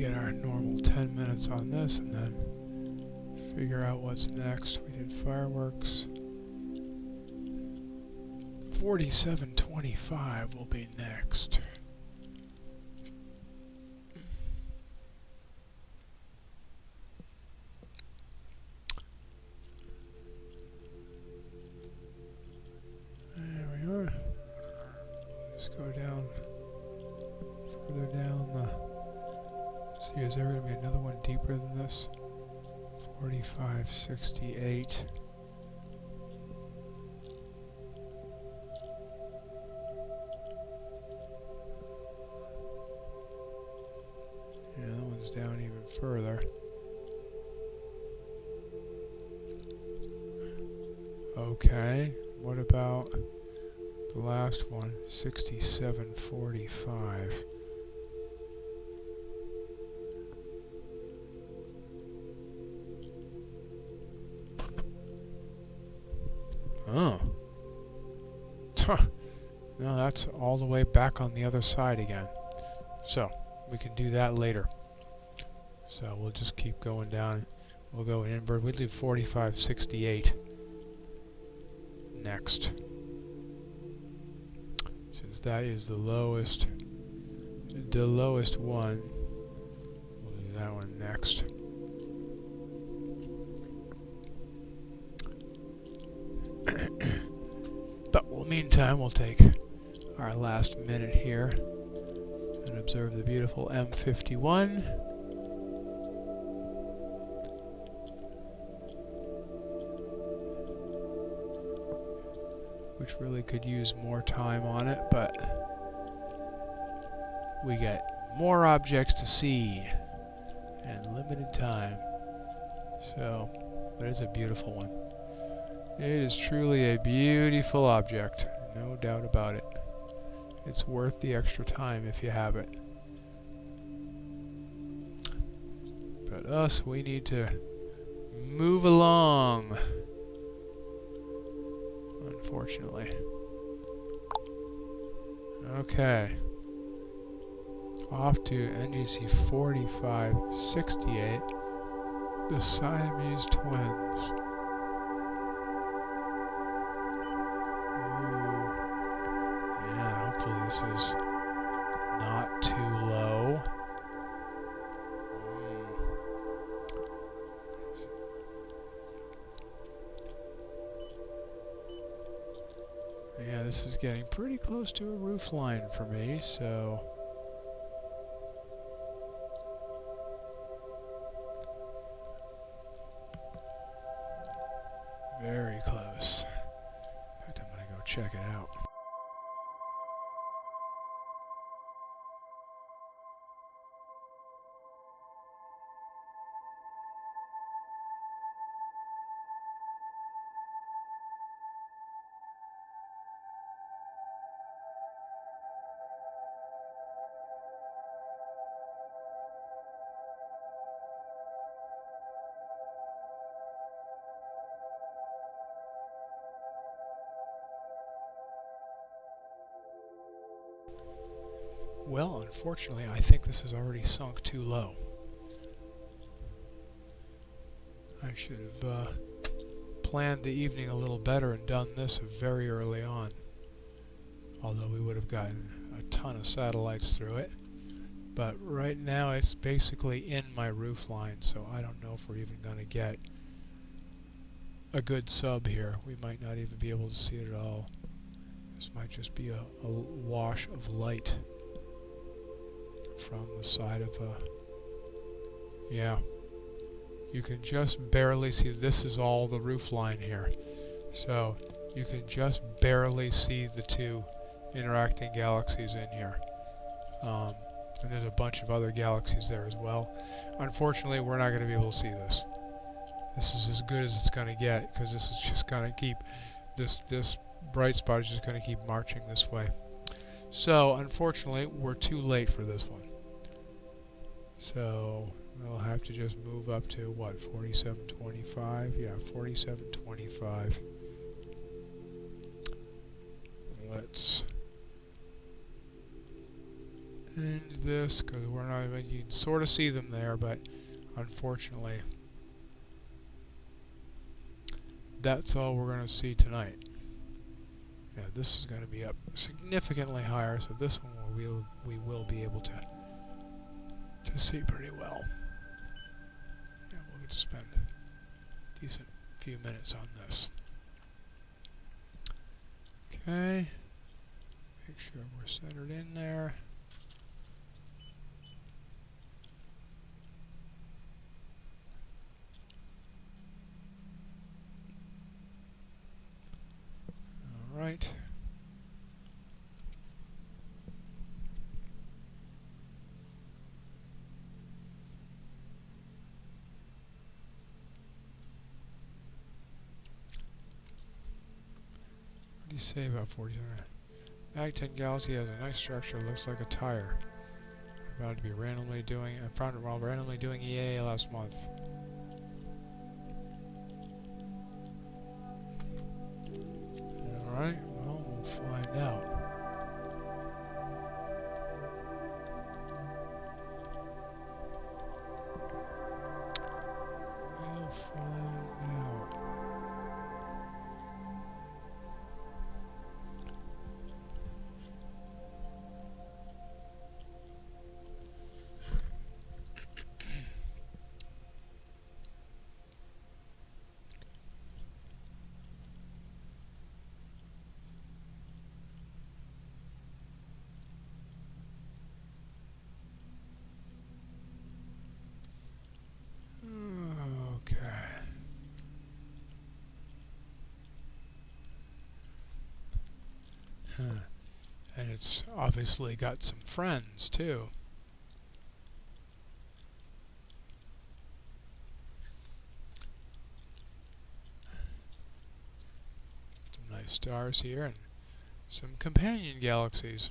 get our normal 10 minutes on this and then figure out what's next. We did fireworks. 4725 will be next. There we are. Just go down, further down the... See, is there going to be another one deeper than this? 4568. Yeah, that one's down even further. Okay, what about the last one? 6745. Oh. No, that's all the way back on the other side again. So, we can do that later. So, we'll just keep going down. We'll go inward. We'll do 4568 next. Since that is the lowest one, we'll do that one next. But meantime, we'll take our last minute here and observe the beautiful M51. Which really could use more time on it, but we get more objects to see and limited time. So, but it's a beautiful one. It is truly a beautiful object, no doubt about it. It's worth the extra time if you have it. But us, we need to move along, unfortunately. Okay. Off to NGC 4568, the Siamese twins. Hopefully this is not too low. Yeah, this is getting pretty close to a roof line for me, so... Very close. In fact, I'm gonna go check it out. Well, unfortunately, I think this has already sunk too low. I should have planned the evening a little better and done this very early on. Although we would have gotten a ton of satellites through it. But right now it's basically in my roof line, so I don't know if we're even going to get a good sub here. We might not even be able to see it at all. This might just be a wash of light from the side of a... Yeah. You can just barely see, this is all the roof line here. So you can just barely see the two interacting galaxies in here. And there's a bunch of other galaxies there as well. Unfortunately, we're not going to be able to see this. This is as good as it's going to get, because this is just going to keep... This bright spot is just going to keep marching this way. So, unfortunately, we're too late for this one. So, we'll have to just move up to, what, 4725? Yeah, 4725. Let's change this because we're not even, you can sort of see them there, but unfortunately that's all we're going to see tonight. Yeah, this is going to be up significantly higher, so this one we will be able to see pretty well. Yeah, we'll get to spend a decent few minutes on this. Okay, make sure we're centered in there. All right. What do you say about 47? Mag 10 Galaxy has a nice structure, looks like a tire. I found to be randomly doing, I found it while randomly doing EA last month. Alright, well, we'll find out. We'll find out. And it's obviously got some friends too. Some nice stars here and some companion galaxies,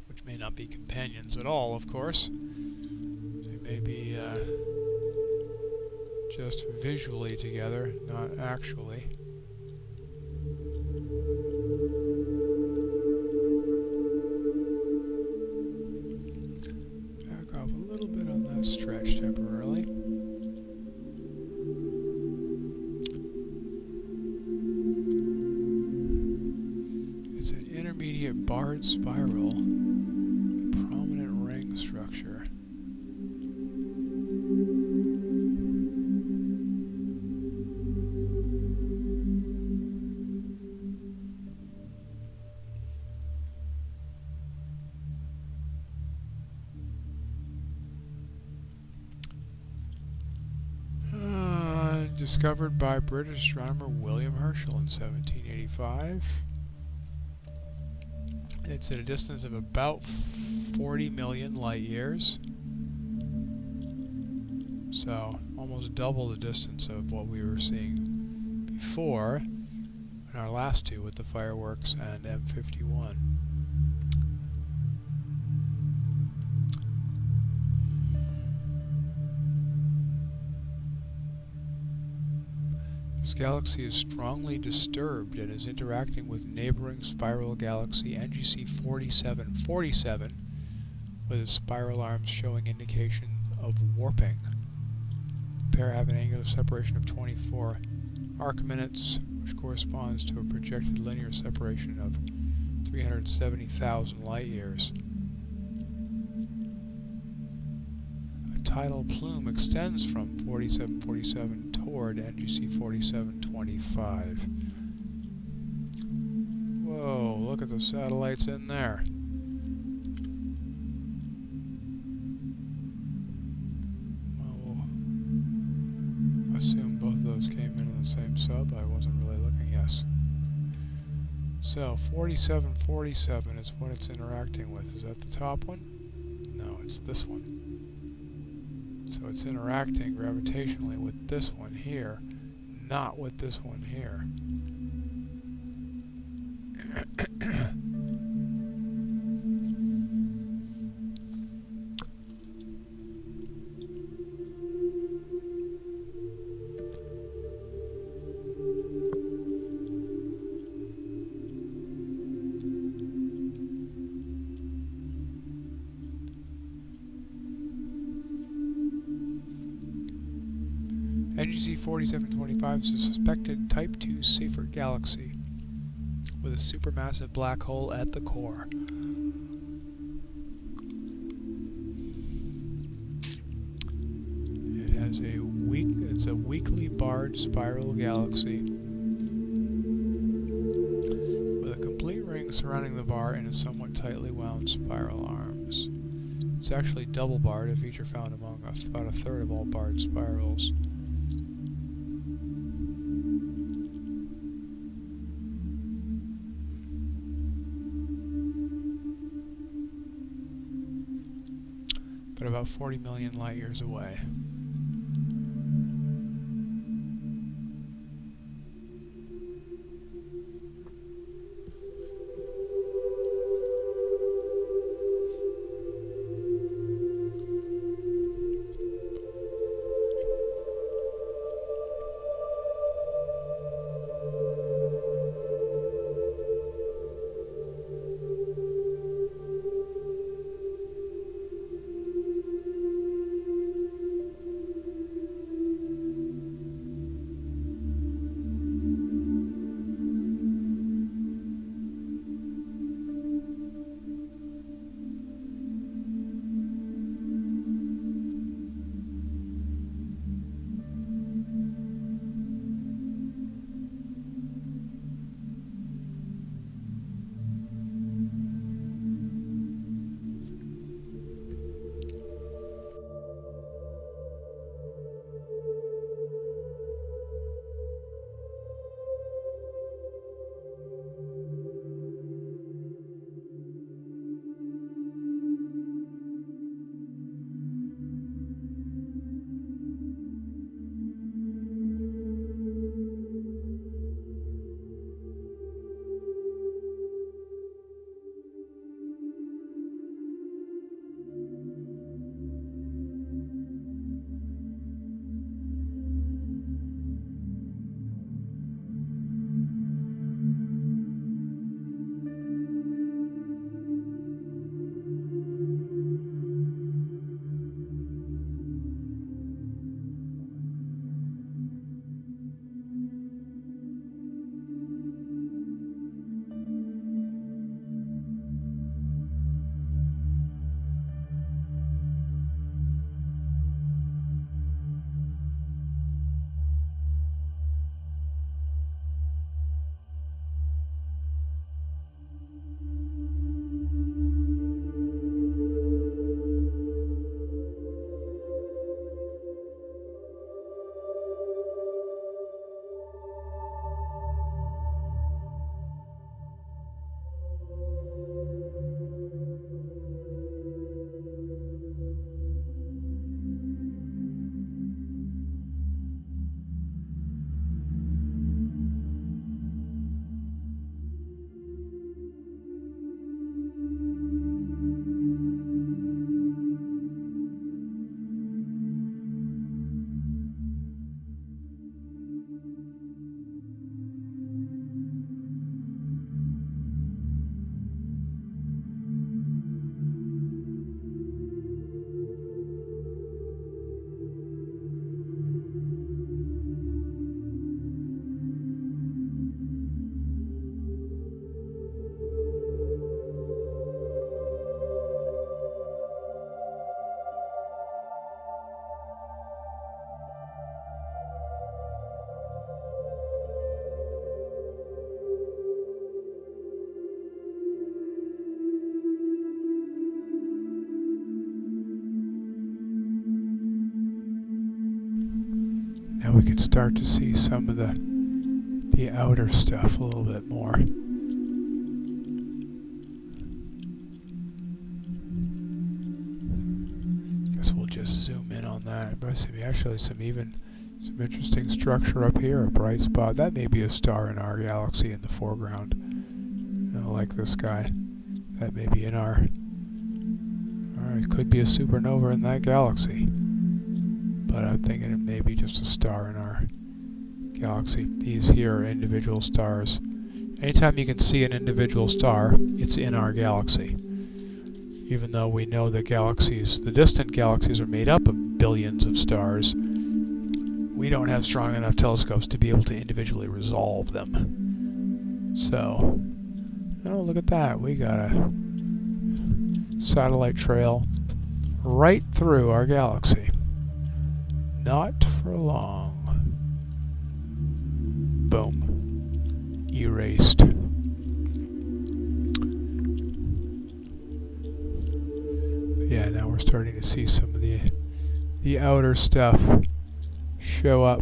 which may not be companions at all, of course. They may be just visually together, not actually. Stretch temporarily. It's an intermediate barred spiral, prominent ring structure. Discovered by British astronomer William Herschel in 1785. It's at a distance of about 40 million light years. So almost double the distance of what we were seeing before in our last two with the fireworks and M51. This galaxy is strongly disturbed and is interacting with neighboring spiral galaxy NGC 4747 with its spiral arms showing indication of warping. The pair have an angular separation of 24 arc minutes, which corresponds to a projected linear separation of 370,000 light years. A tidal plume extends from 4747 toward NGC 4725. Whoa, look at the satellites in there. Well, we'll assume both of those came in the same sub. I wasn't really looking, yes. So, 4747 is what it's interacting with. Is that the top one? No, it's this one. So it's interacting gravitationally with this one here, not with this one here. NGC 4725 is a suspected Type 2 Seyfert galaxy with a supermassive black hole at the core. It has it's a weakly barred spiral galaxy with a complete ring surrounding the bar and its somewhat tightly wound spiral arms. It's actually double barred, a feature found among about a third of all barred spirals. But about 40 million light years away. Now we can start to see some of the outer stuff a little bit more. Guess we'll just zoom in on that. But I see actually some interesting structure up here, a bright spot. That may be a star in our galaxy in the foreground. Like this guy. That may be in our... Alright, could be a supernova in that galaxy. But I'm thinking it may be just a star in our galaxy. These here are individual stars. Anytime you can see an individual star, it's in our galaxy. Even though we know that galaxies, the distant galaxies, are made up of billions of stars, we don't have strong enough telescopes to be able to individually resolve them. So, oh, look at that. We got a satellite trail right through our galaxy. Not for long. Boom. Erased. Yeah, now we're starting to see some of the outer stuff show up.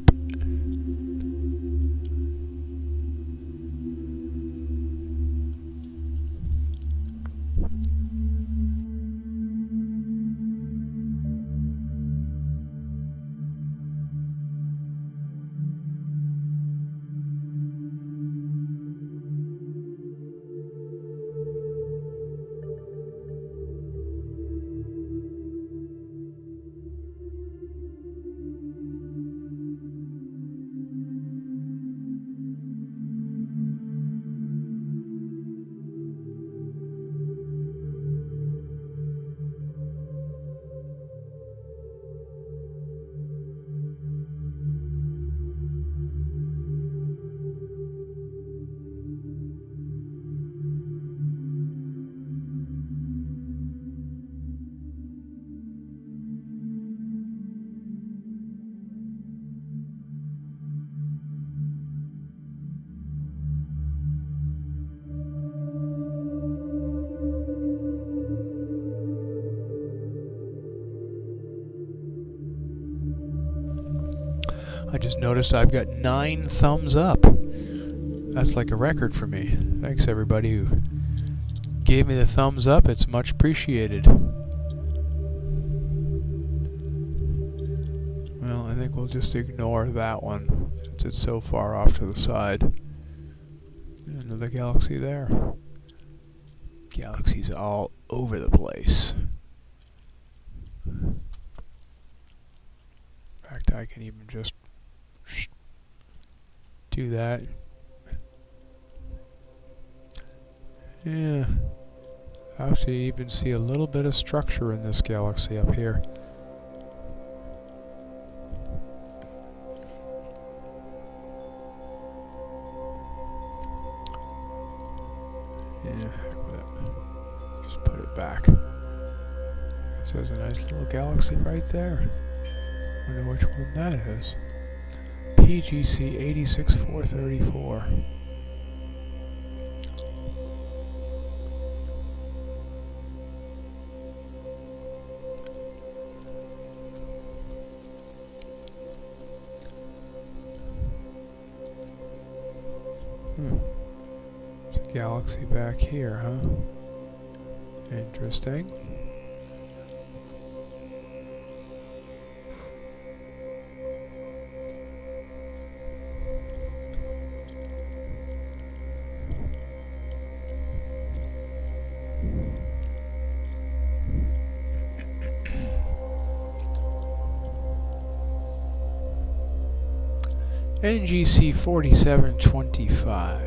I just noticed I've got 9 thumbs up. That's like a record for me. Thanks everybody who gave me the thumbs up. It's much appreciated. Well, I think we'll just ignore that one since it's so far off to the side. Another galaxy there. Galaxies all over the place. In fact, I can even just do that. Yeah. I actually even see a little bit of structure in this galaxy up here. Yeah, heck with it. Just put it back. So there's a nice little galaxy right there. Wonder which one that is. PGC 86434. It's a galaxy back here, huh? Interesting. NGC 4725.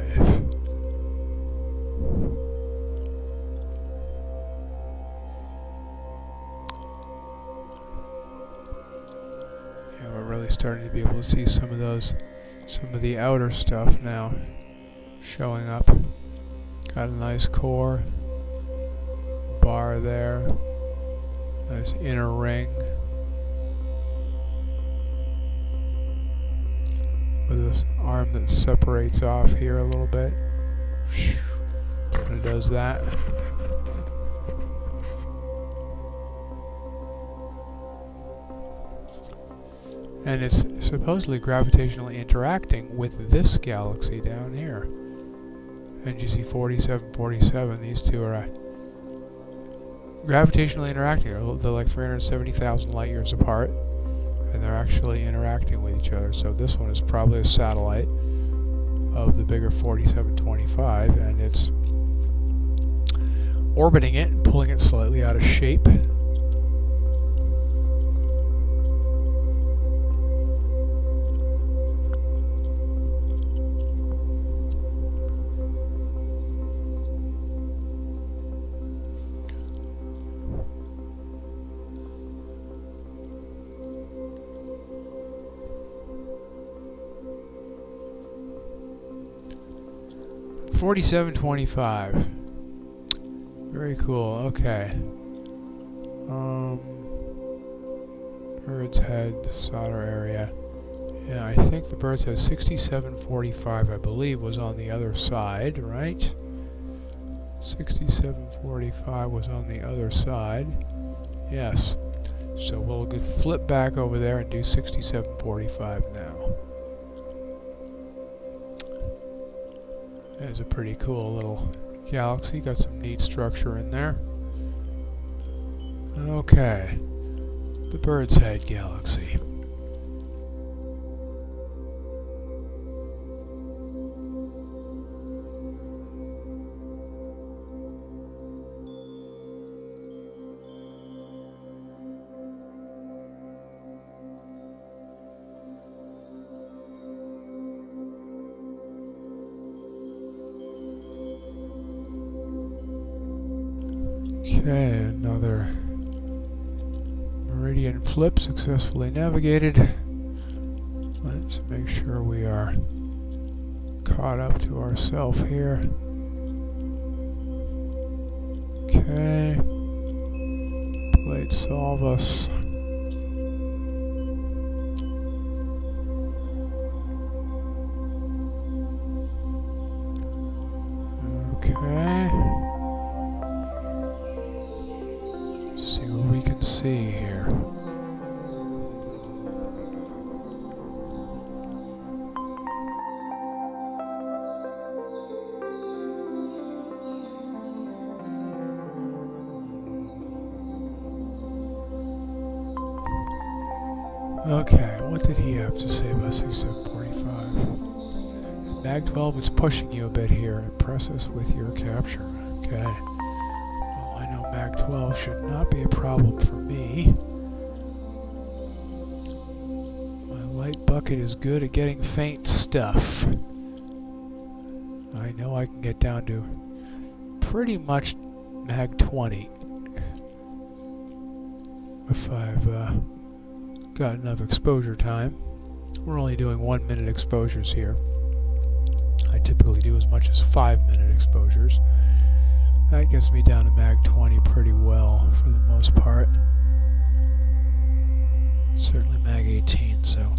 Yeah, we're really starting to be able to see some of the outer stuff now showing up. Got a nice core, bar there, nice inner ring. With this arm that separates off here a little bit. And it does that. And it's supposedly gravitationally interacting with this galaxy down here. NGC 4747, these two are gravitationally interacting. They're like 370,000 light years apart. And they're actually interacting with each other. So this one is probably a satellite of the bigger 4725, and it's orbiting it and pulling it slightly out of shape. 4725. Very cool. Okay. Bird's Head solder area. Yeah, I think the Bird's Head 6745, I believe, was on the other side, right? 6745 was on the other side. Yes. So we'll flip back over there and do 6745 now. There's a pretty cool little galaxy. Got some neat structure in there. Okay. The Bird's Head Galaxy. Okay, another meridian flip successfully navigated. Let's make sure we are caught up to ourselves here. Okay. Plate solve us. Okay. See here. Okay, what did he have to say about 6745? Mag 12, it's pushing you a bit here. Impress us with your capture. Okay. Mag 12 should not be a problem for me. My light bucket is good at getting faint stuff. I know I can get down to pretty much Mag 20 if I've got enough exposure time. We're only doing 1 minute exposures here. I typically do as much as 5-minute exposures. That gets me down to Mag 20 pretty well for the most part. Certainly Mag 18, so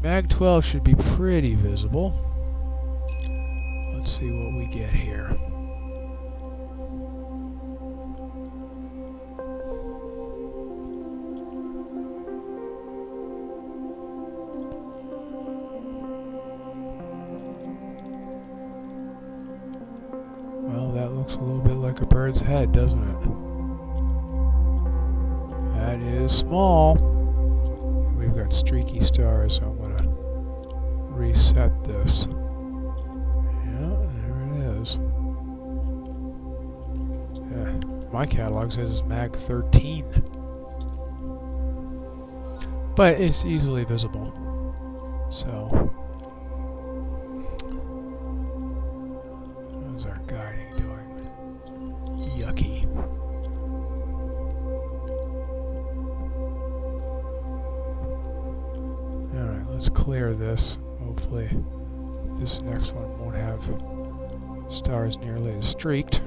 Mag 12 should be pretty visible. Let's see what we get here. Looks a little bit like a bird's head, doesn't it? That is small. We've got streaky stars, so I'm going to reset this. Yeah, there it is. Yeah, my catalog says it's Mag 13. But it's easily visible. So, how's our guiding doing? Yucky. Alright, let's clear this. Hopefully this next one won't have stars nearly as streaked.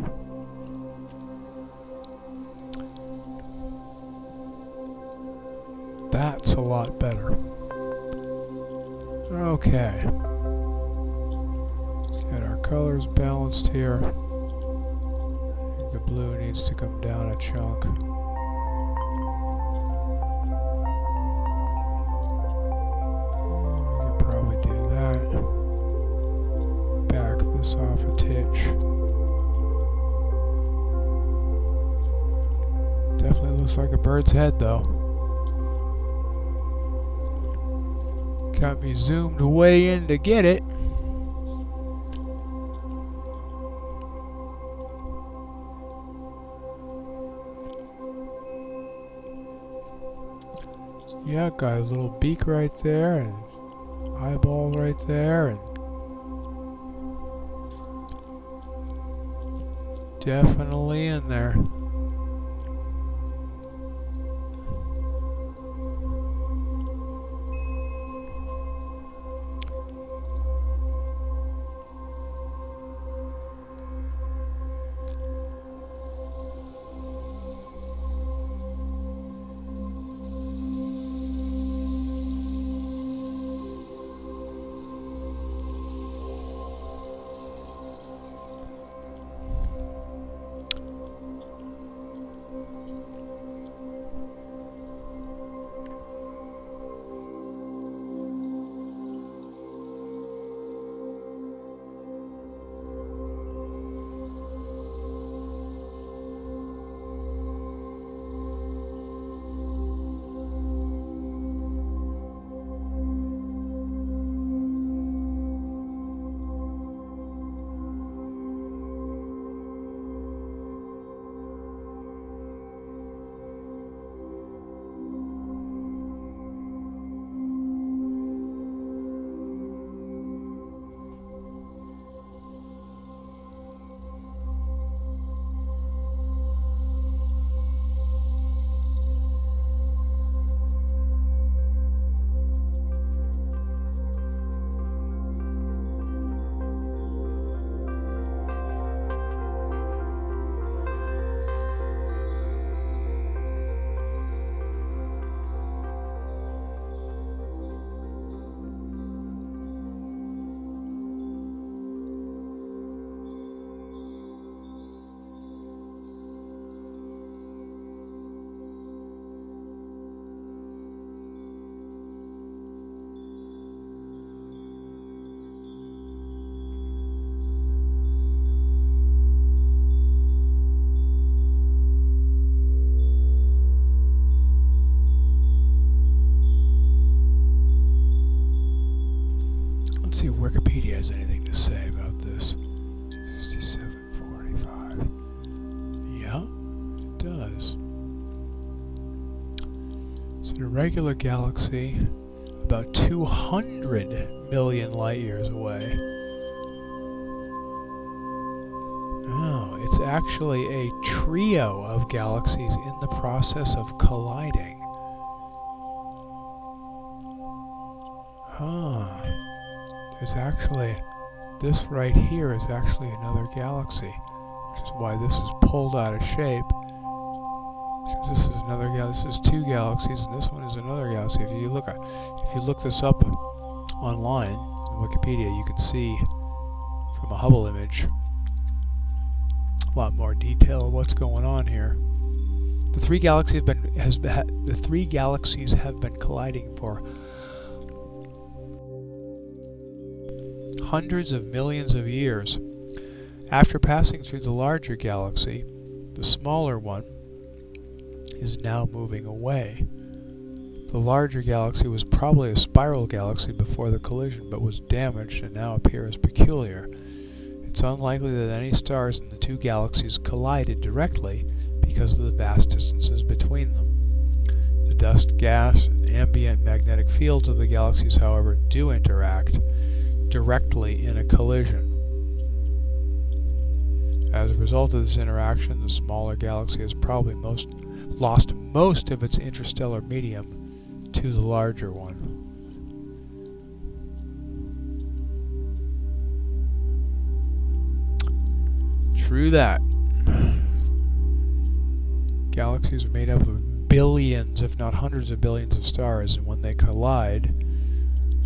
That's a lot better. Okay. Get our colors balanced here. The blue needs to come down a chunk. We could probably do that. Back this off a titch. Definitely looks like a bird's head though. Got me zoomed way in to get it. Yeah, got a little beak right there, and eyeball right there, and definitely in there. Let's see if Wikipedia has anything to say about this. 6745. Yeah, it does. It's an irregular galaxy about 200 million light years away. Oh, it's actually a trio of galaxies in the process of colliding. Huh. There's actually, this right here is actually another galaxy, which is why this is pulled out of shape. Because this is another galaxy, this is two galaxies, and this one is another galaxy. If you look this up online, in Wikipedia, you can see from a Hubble image a lot more detail of what's going on here. The three galaxies have been colliding for hundreds of millions of years. After passing through the larger galaxy, the smaller one is now moving away. The larger galaxy was probably a spiral galaxy before the collision, but was damaged and now appears peculiar. It's unlikely that any stars in the two galaxies collided directly because of the vast distances between them. The dust, gas, and ambient magnetic fields of the galaxies, however, do interact directly in a collision. As a result of this interaction, the smaller galaxy has probably lost most of its interstellar medium to the larger one. True that. Galaxies are made up of billions, if not hundreds of billions of stars, and when they collide,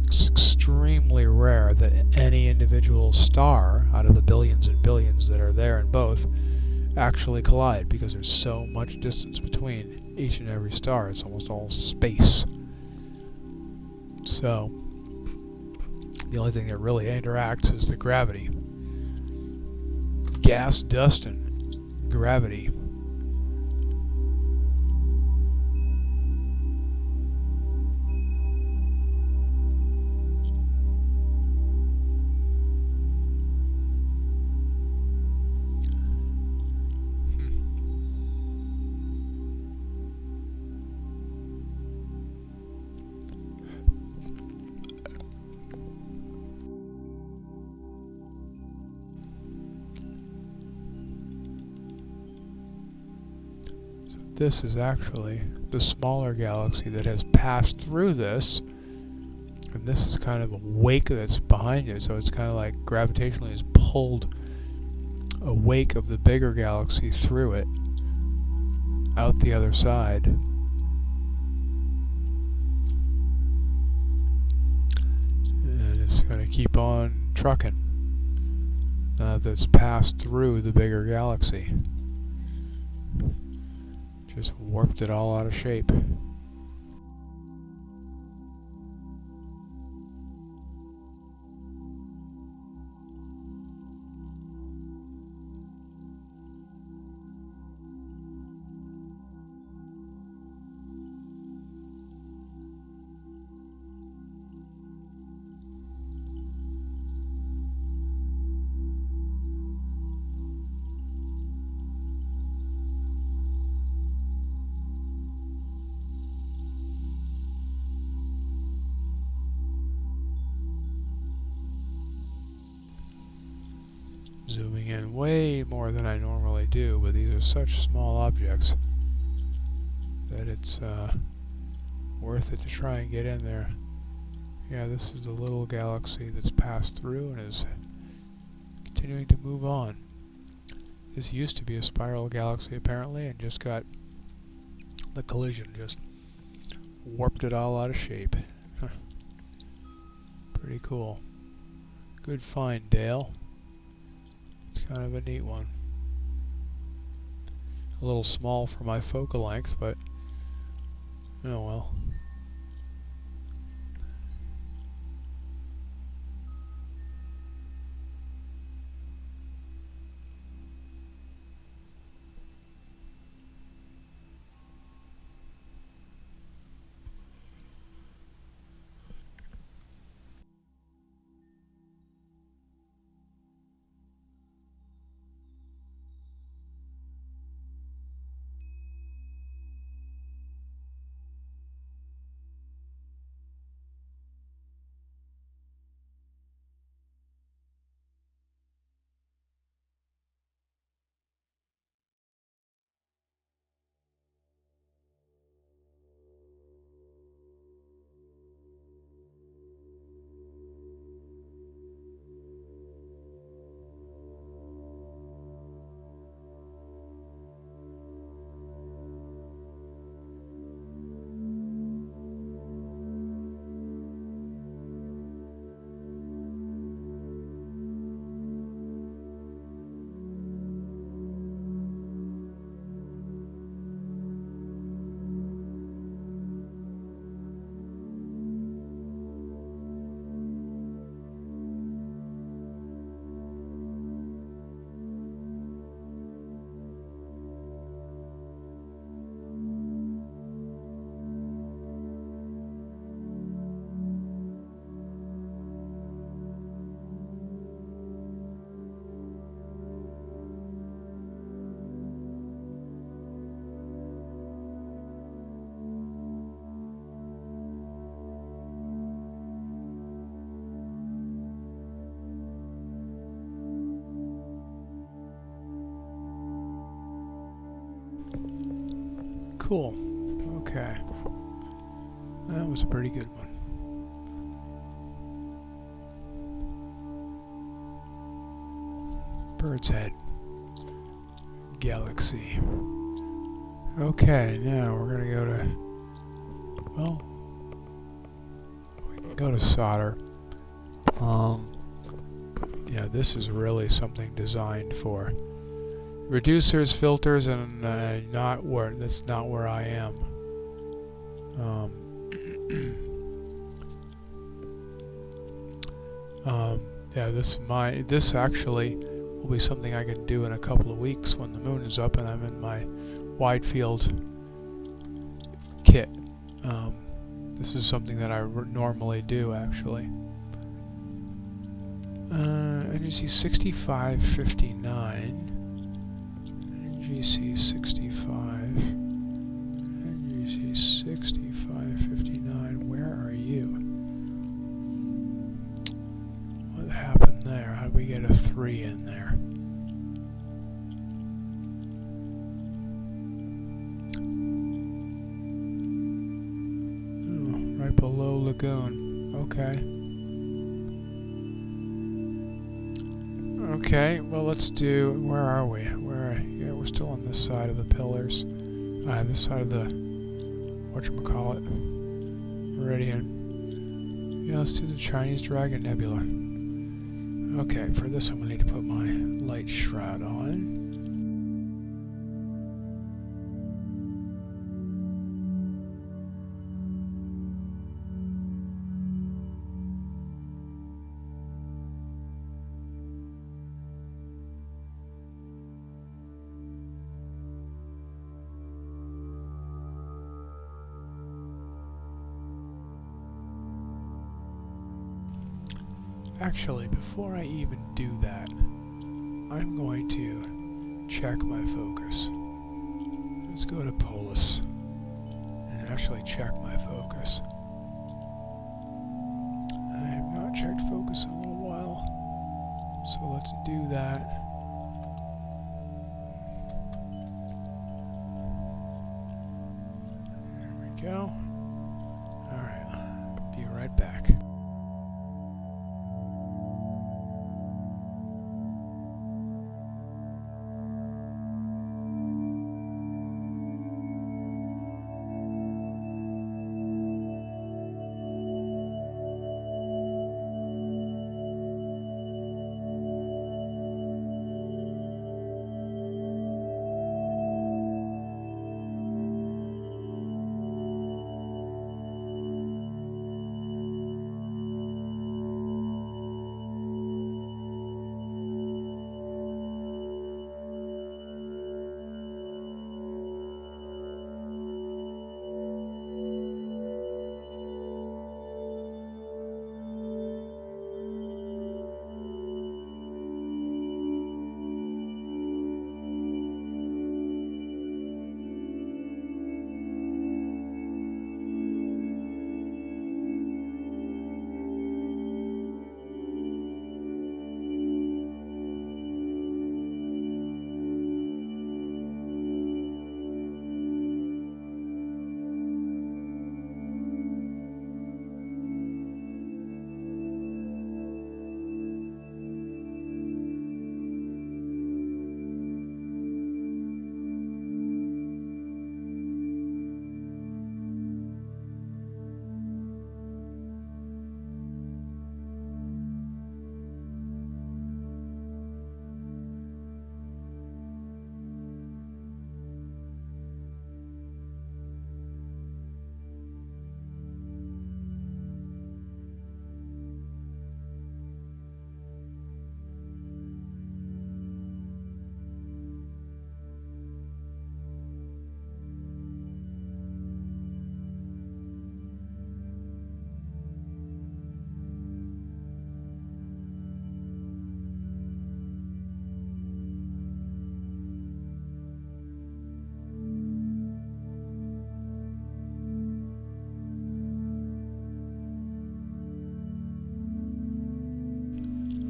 it's extremely rare that any individual star, out of the billions and billions that are there in both, actually collide, because there's so much distance between each and every star. It's almost all space. So, the only thing that really interacts is the gravity. Gas, dust, and gravity. This is actually the smaller galaxy that has passed through this, and this is kind of a wake that's behind it, so it's kind of like gravitationally has pulled a wake of the bigger galaxy through it, out the other side. And it's going to keep on trucking now that it's passed through the bigger galaxy. Just warped it all out of shape. Zooming in way more than I normally do, but these are such small objects that it's worth it to try and get in there. Yeah, this is the little galaxy that's passed through and is continuing to move on. This used to be a spiral galaxy apparently, and just got the collision just warped it all out of shape. Pretty cool. Good find, Dale. Kind of a neat one. A little small for my focal length, but oh well. Cool. Okay. That was a pretty good one. Bird's Head. Galaxy. Okay, now we're going to go to... Well, we can go to solder. Yeah, this is really something designed for reducers, filters, and that's not where I am. Yeah, this actually will be something I can do in a couple of weeks when the moon is up and I'm in my wide field kit. This is something that I normally do, actually. NGC 6559. NGC 65. NGC 6559. Where are you? What happened there? How did we get a 3 in there? Oh, right below Lagoon. Okay. Okay, well let's do, where are we? Yeah, we're still on this side of the pillars. This side of the, whatchamacallit, Meridian. Yeah, let's do the Chinese Dragon Nebula. Okay, for this I'm going to need to put my light shroud on. Actually, before I even do that, I'm going to check my focus. Let's go to Polis and actually check my focus. I have not checked focus in a little while, so let's do that. There we go. Alright, be right back.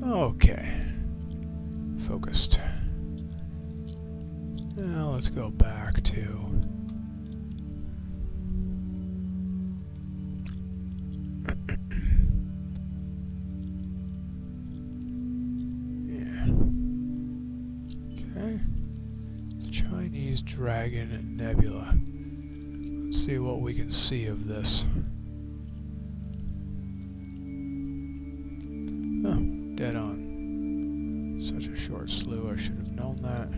Okay, focused. Now let's go back to Chinese Dragon Nebula. Let's see what we can see of this. Oh, dead on. Such a short slew, I should have known that.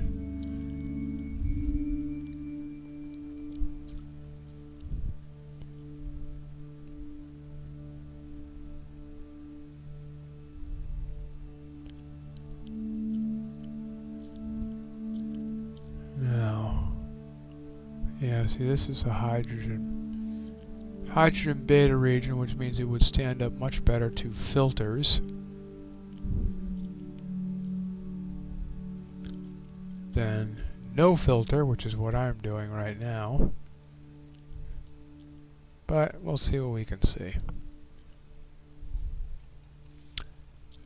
Now, yeah, see, this is a hydrogen beta region, which means it would stand up much better to filters than no filter, which is what I'm doing right now. But we'll see what we can see.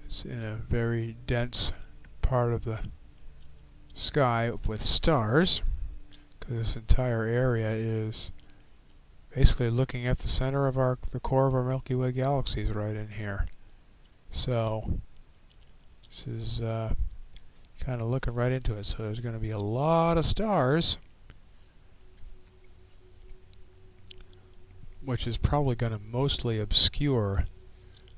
It's in a very dense part of the sky with stars, because this entire area is basically looking at the center of the core of our Milky Way galaxies right in here. So this is kind of looking right into it. So there's going to be a lot of stars, which is probably going to mostly obscure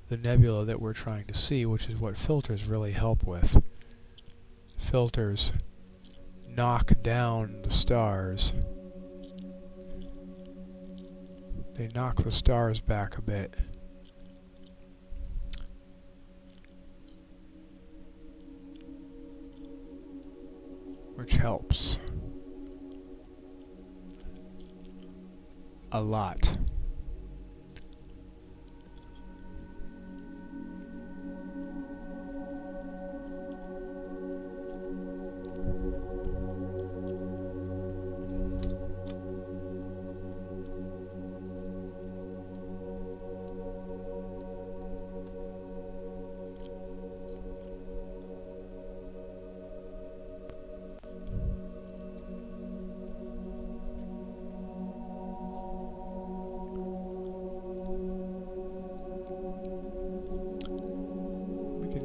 the nebula that we're trying to see, which is what filters really help with. Filters knock down the stars. They knock the stars back a bit. Which helps a lot.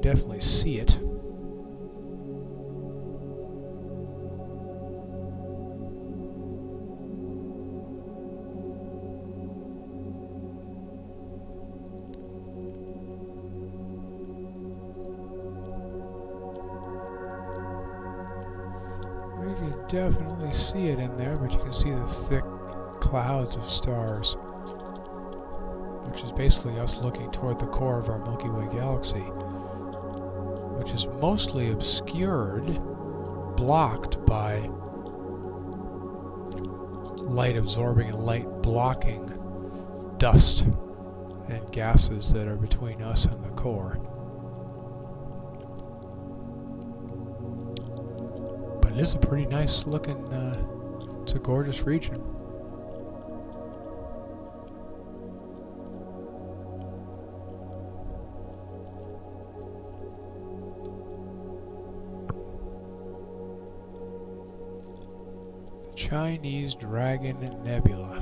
Definitely see it. We can definitely see it in there, but you can see the thick clouds of stars, which is basically us looking toward the core of our Milky Way galaxy, which is mostly obscured, blocked by light absorbing and light blocking dust and gases that are between us and the core. But it is a pretty nice looking, it's a gorgeous region. Chinese Dragon Nebula.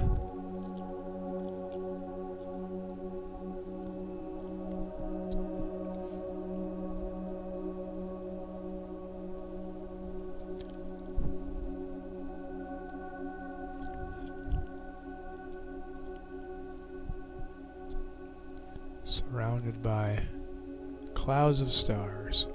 Surrounded by clouds of stars.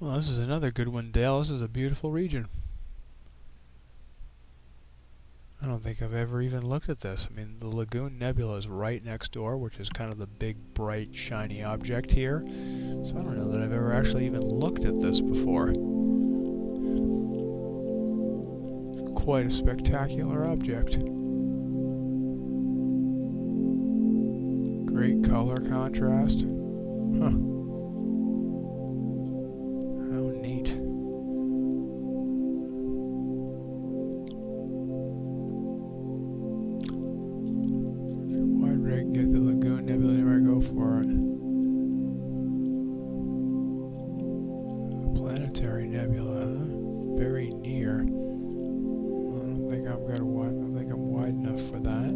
Well, this is another good one, Dale. This is a beautiful region. I don't think I've ever even looked at this. I mean, the Lagoon Nebula is right next door, which is kind of the big, bright, shiny object here. So I don't know that I've ever actually even looked at this before. Quite a spectacular object. Great color contrast. Huh. How neat. Wide rig, get the Lagoon Nebula, anywhere I go for it. Planetary Nebula, huh? Very near. I don't think I'm wide enough for that.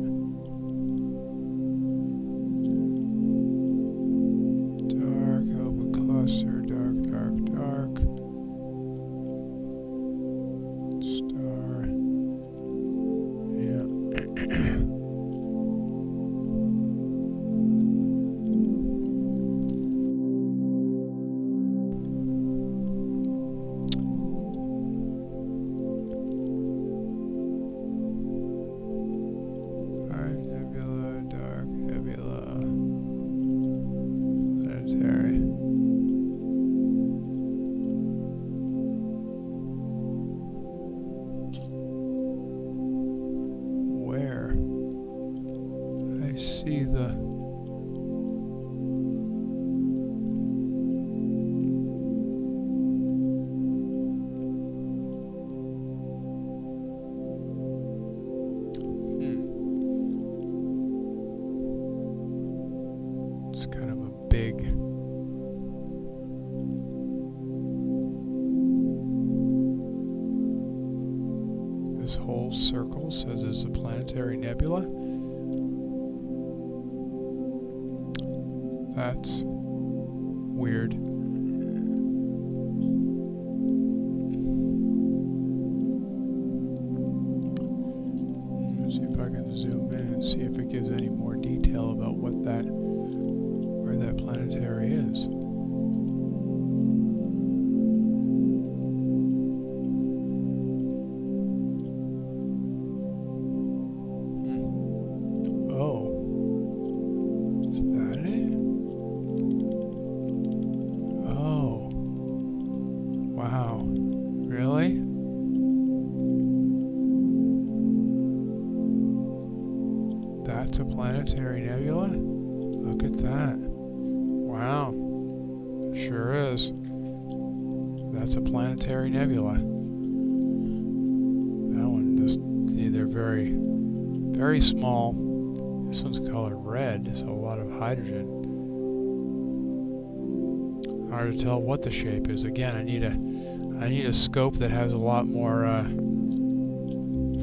This whole circle says it's a planetary nebula. That's weird. Let's see if I can zoom in and see if it gives any more detail about where that planetary is. That's a planetary nebula? Look at that. Wow. Sure is. That's a planetary nebula. That one just either very, very small. This one's colored red, so a lot of hydrogen. Hard to tell what the shape is. Again, I need a scope that has a lot more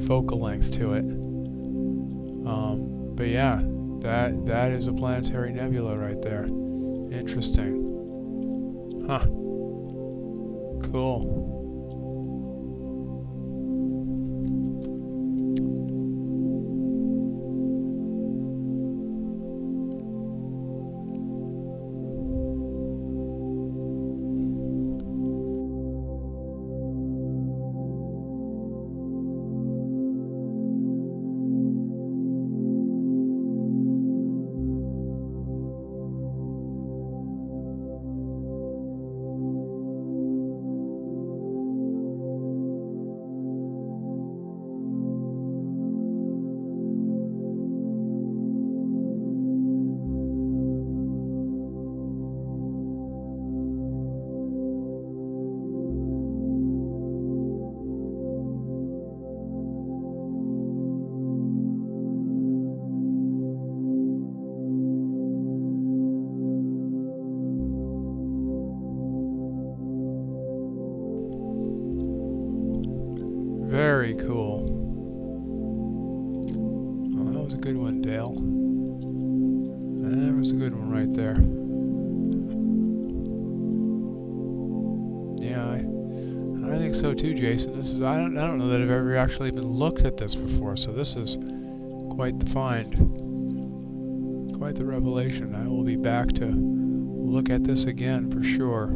focal length to it. But yeah, that is a planetary nebula right there. Interesting. Huh. Cool. Very cool. Oh, that was a good one, Dale. That was a good one right there. Yeah, I think so too, Jason. This is I don't know that I've ever actually even looked at this before, so this is quite the find. Quite the revelation. I will be back to look at this again for sure.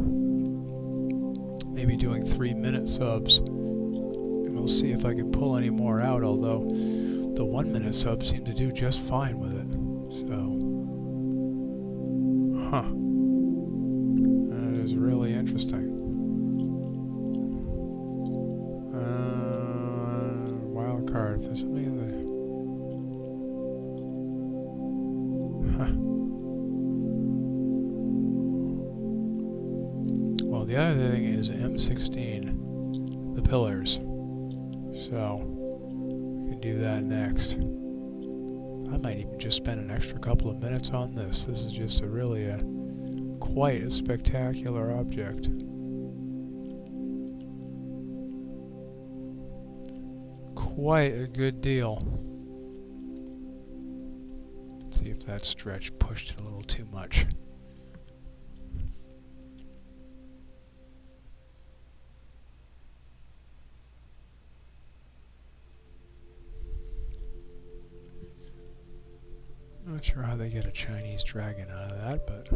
maybe doing 3-minute subs. And we'll see if I can pull any more out, although the 1-minute subs seem to do just fine with it. So, that is really interesting. Wild card. If there's something in the... Well, the other thing is M16, the pillars. So, we can do that next. I might even just spend an extra couple of minutes on this. This is just quite a spectacular object. Quite a good deal. Let's see if that stretch pushed it a little too much. Not sure how they get a Chinese dragon out of that, but...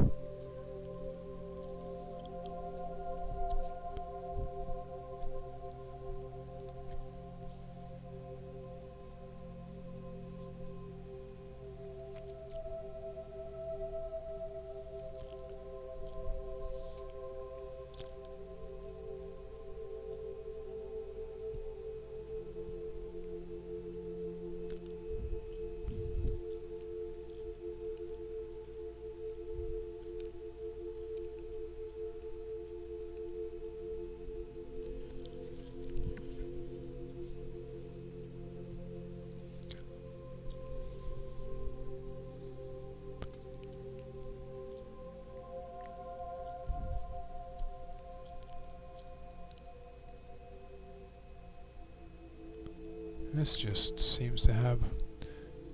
This just seems to have,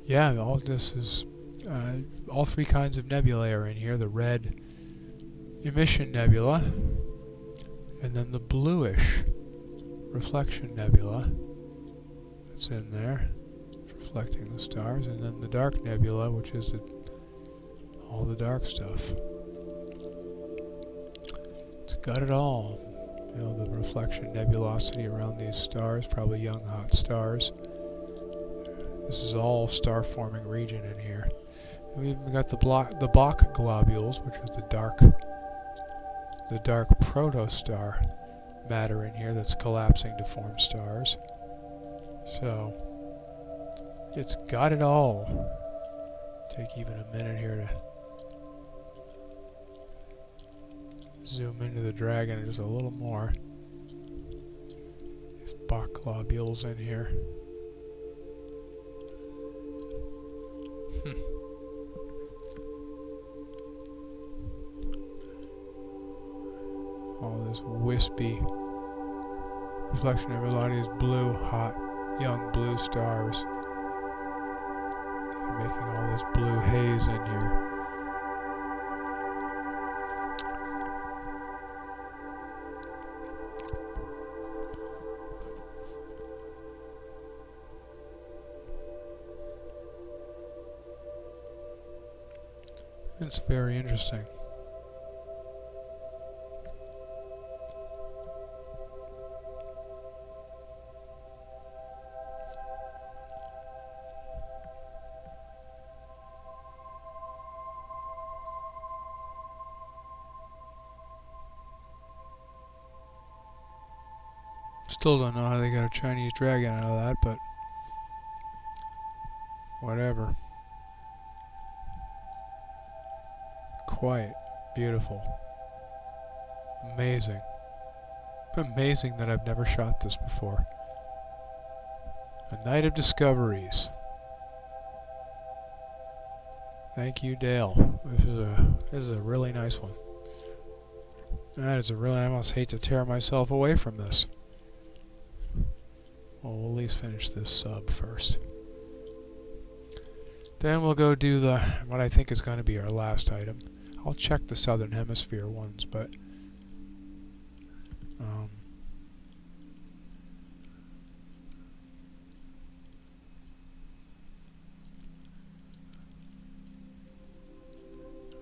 yeah, all this is, all three kinds of nebulae are in here. The red emission nebula, and then the bluish reflection nebula that's in there, reflecting the stars, and then the dark nebula, which is all the dark stuff. It's got it all. You know, the reflection nebulosity around these stars, probably young hot stars. This is all star-forming region in here. And we've even got the Bok globules, which is the dark protostar matter in here that's collapsing to form stars. So, it's got it all. Take even a minute here to zoom into the dragon just a little more. These Bok globules in here. All this wispy reflection of a lot of these blue, hot, young blue stars. They're making all this blue haze in here. It's very interesting. Still don't know how they got a Chinese dragon out of that, but whatever. Quite beautiful. Amazing. Amazing that I've never shot this before. A night of discoveries. Thank you, Dale. This is a really nice one. That is a really, I almost hate to tear myself away from this. Well, we'll at least finish this sub first. Then we'll go do what I think is going to be our last item. I'll check the Southern Hemisphere ones, but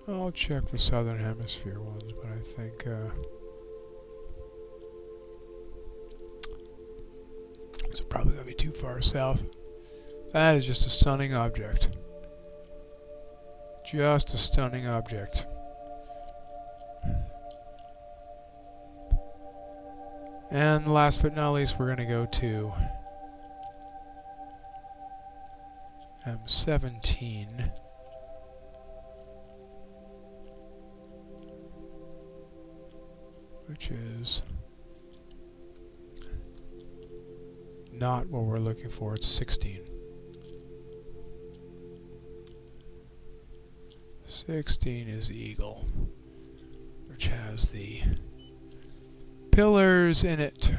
I'll check the Southern Hemisphere ones, but I think Probably going to be too far south. That is just a stunning object. Just a stunning object. And last but not least, we're going to go to M17. Which is not what we're looking for. It's 16. 16 is Eagle, which has the pillars in it.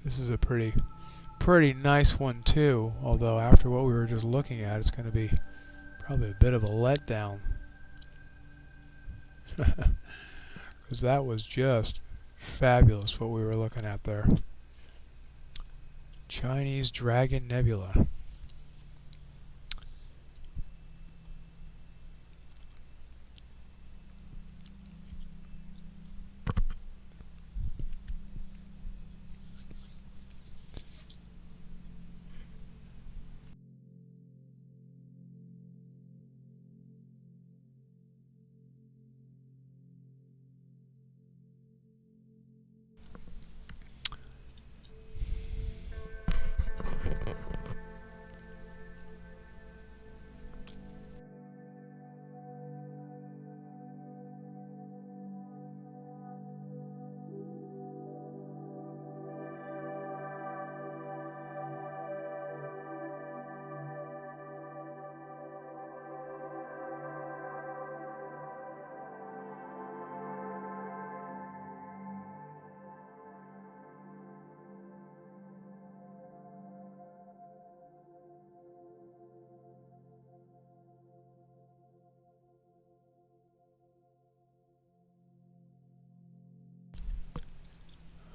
This is a pretty nice one too, although after what we were just looking at, it's going to be probably a bit of a letdown. Because that was just fabulous what we were looking at there. Chinese Dragon Nebula.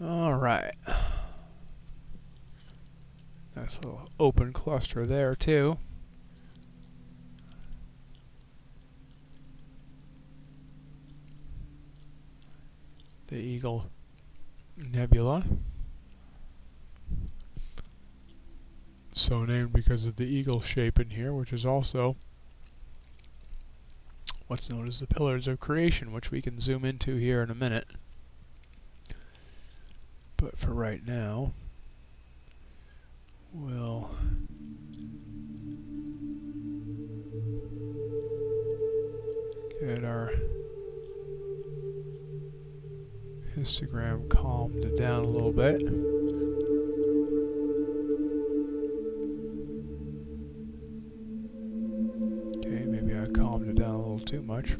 Alright. Nice little open cluster there too. The Eagle Nebula. So named because of the eagle shape in here, which is also what's known as the pillars of creation, which we can zoom into here in a minute. But for right now, we'll get our histogram calmed down a little bit. Okay, maybe I calmed it down a little too much.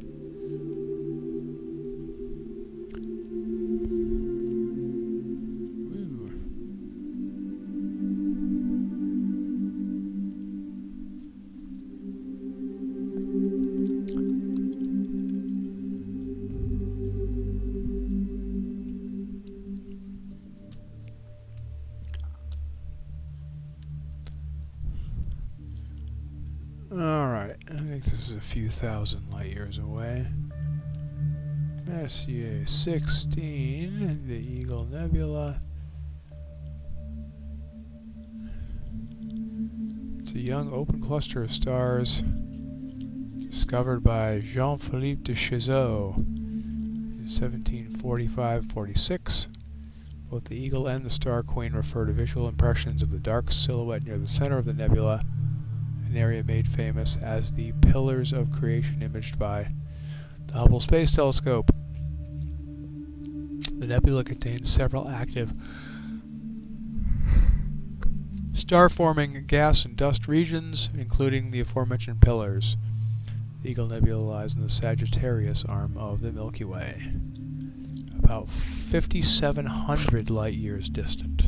Alright, I think this is a few thousand light years away. Messier 16, the Eagle Nebula. It's a young open cluster of stars discovered by Jean-Philippe de Chazot in 1745-46. Both the Eagle and the Star Queen refer to visual impressions of the dark silhouette near the center of the nebula, an area made famous as the Pillars of Creation imaged by the Hubble Space Telescope. The nebula contains several active star-forming gas and dust regions, including the aforementioned pillars. The Eagle Nebula lies in the Sagittarius arm of the Milky Way, about 5,700 light years distant.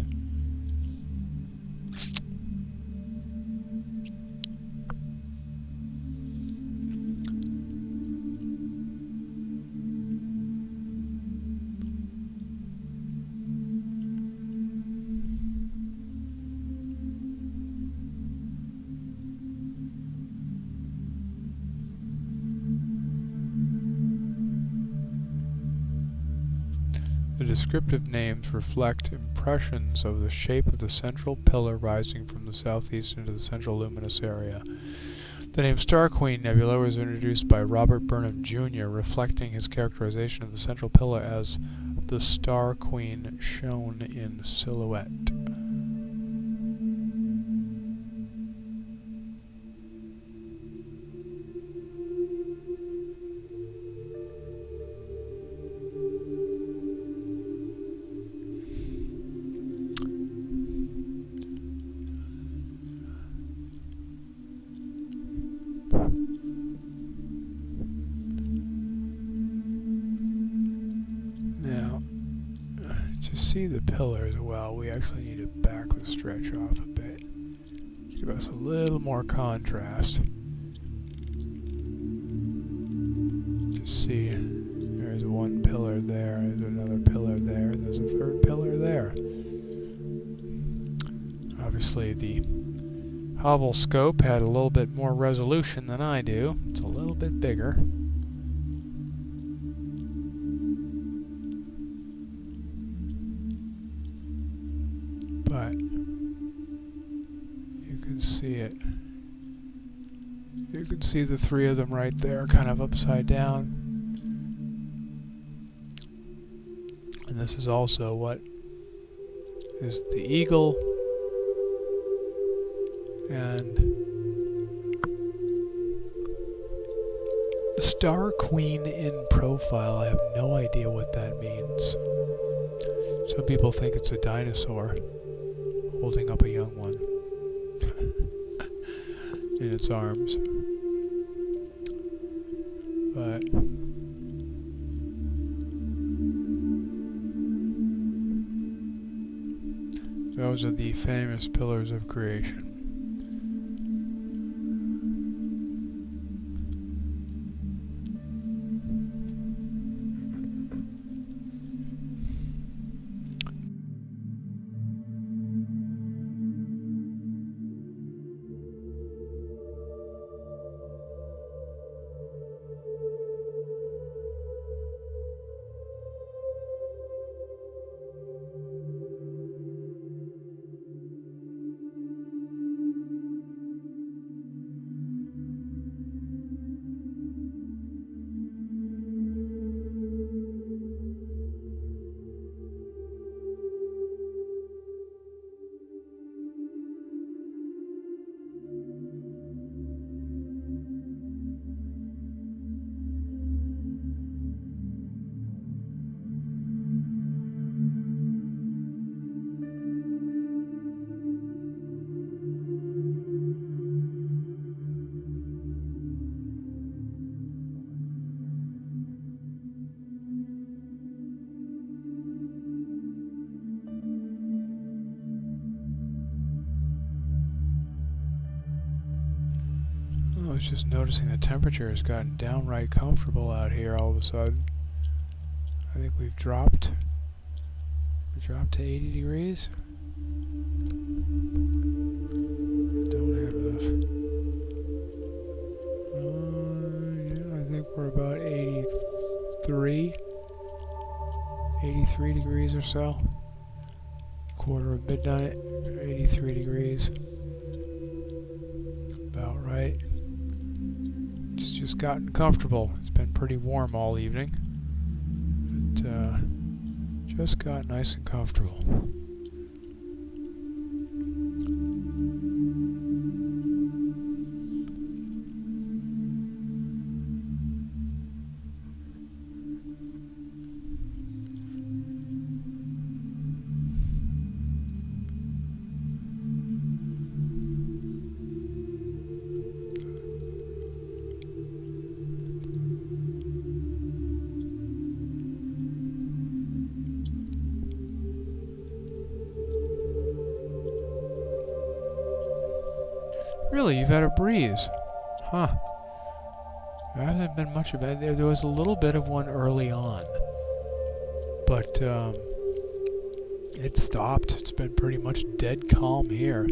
descriptive names reflect impressions of the shape of the central pillar rising from the southeast into the central luminous area. The name Star Queen Nebula was introduced by Robert Burnham Jr., reflecting his characterization of the central pillar as the Star Queen shown in silhouette. Now, to see the pillars well, we actually need to back the stretch off a bit. Give us a little more contrast. Just see, there's one pillar there, there's another pillar there, there's a third pillar there. Obviously the Hubble scope had a little bit more resolution than I do. It's a little bit bigger. But you can see it. You can see the three of them right there, kind of upside down. And this is also what is the eagle. And the Star Queen in profile, I have no idea what that means. Some people think it's a dinosaur holding up a young one in its arms. But those are the famous pillars of creation. I was just noticing the temperature has gotten downright comfortable out here all of a sudden. I think we dropped to 80 degrees. Don't have enough. Yeah, I think we're about 83 degrees or so. Quarter of midnight, 83 degrees. About right. It's just gotten comfortable. It's been pretty warm all evening. But just got nice and comfortable. Really, you've had a breeze. Huh. There hasn't been much of it. There was a little bit of one early on. But it stopped. It's been pretty much dead calm here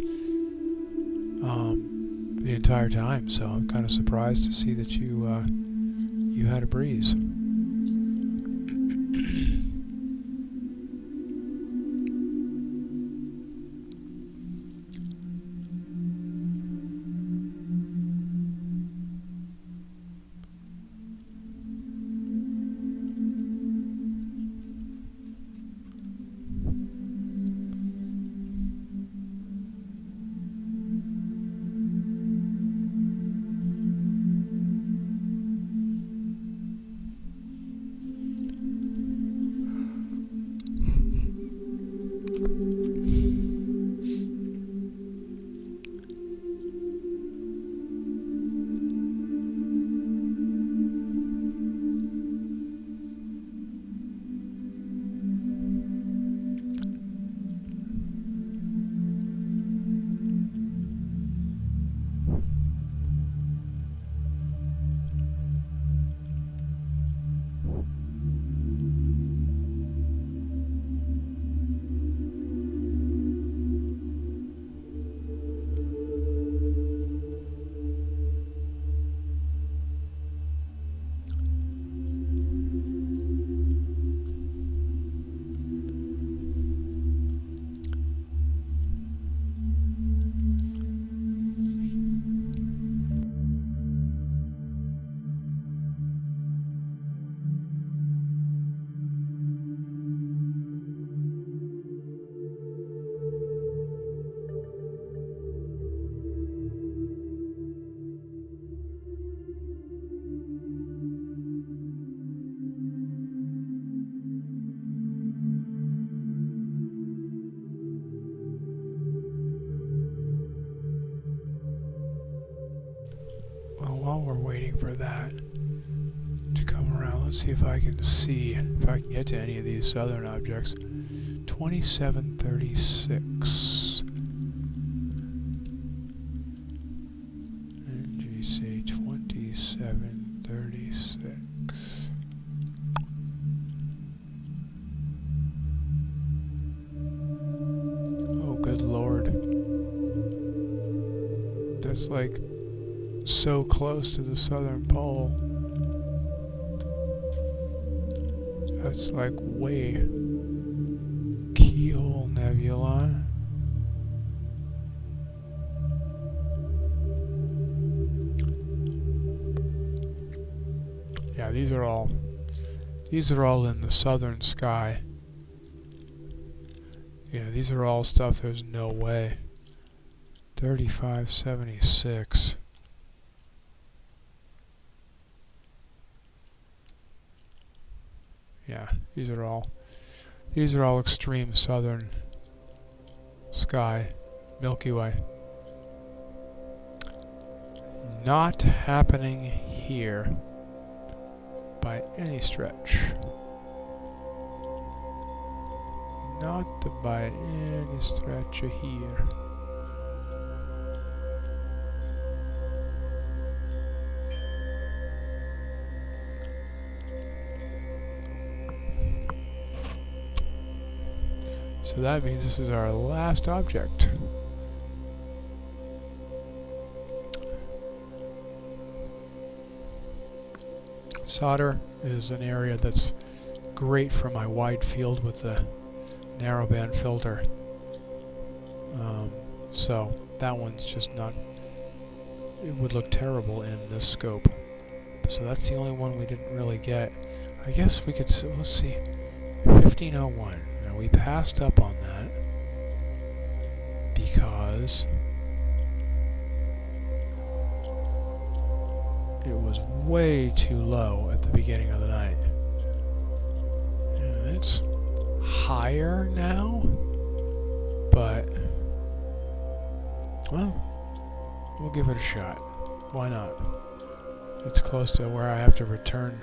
the entire time. So I'm kind of surprised to see that you had a breeze. we're waiting for that to come around. Let's see if I can get to any of these southern objects. 2736. NGC 2736. Oh, good Lord. That's like so close to the southern pole. That's like way Keyhole Nebula. Yeah, these are all in the southern sky. Yeah, these are all stuff there's no way. 3576. Yeah, these are all extreme southern sky, Milky Way. Not happening here by any stretch. Not by any stretch here. So that means this is our last object. Solder is an area that's great for my wide field with the narrowband filter. So that one's just not, it would look terrible in this scope. So that's the only one we didn't really get. I guess we could, let's see, 1501. Now we passed up on that because it was way too low at the beginning of the night. And it's higher now, but, well, we'll give it a shot. Why not? It's close to where I have to return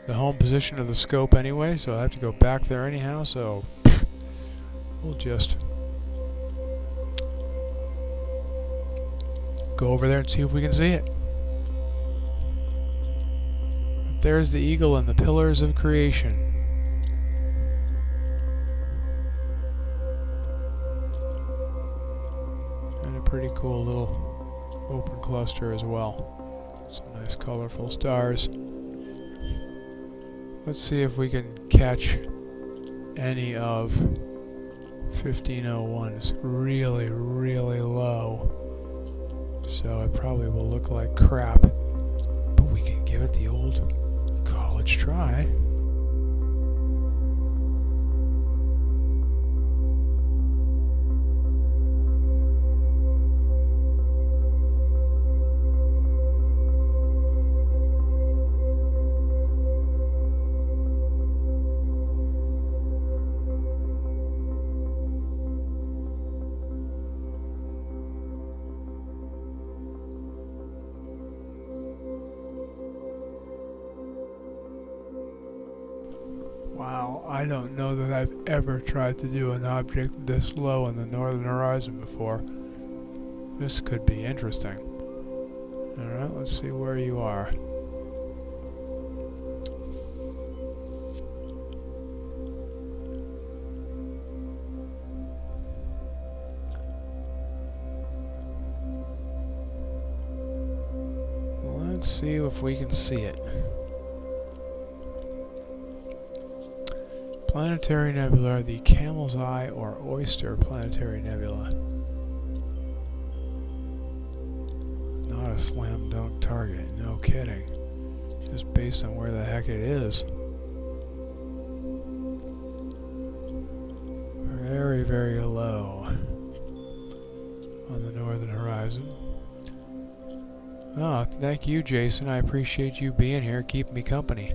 the home position of the scope anyway, so I have to go back there anyhow, so we'll just go over there and see if we can see it. There's the eagle and the pillars of creation. And a pretty cool little open cluster as well. Some nice colorful stars. Let's see if we can catch any of 1501. It's really, really low. So it probably will look like crap. But we can give it the old college try. Wow, I don't know that I've ever tried to do an object this low in the northern horizon before. This could be interesting. Alright, let's see where you are. Let's see if we can see it. Planetary Nebula, the Camel's Eye or Oyster Planetary Nebula. Not a slam dunk target, no kidding. Just based on where the heck it is. Very, very low on the northern horizon. Oh, thank you, Jason. I appreciate you being here, keeping me company.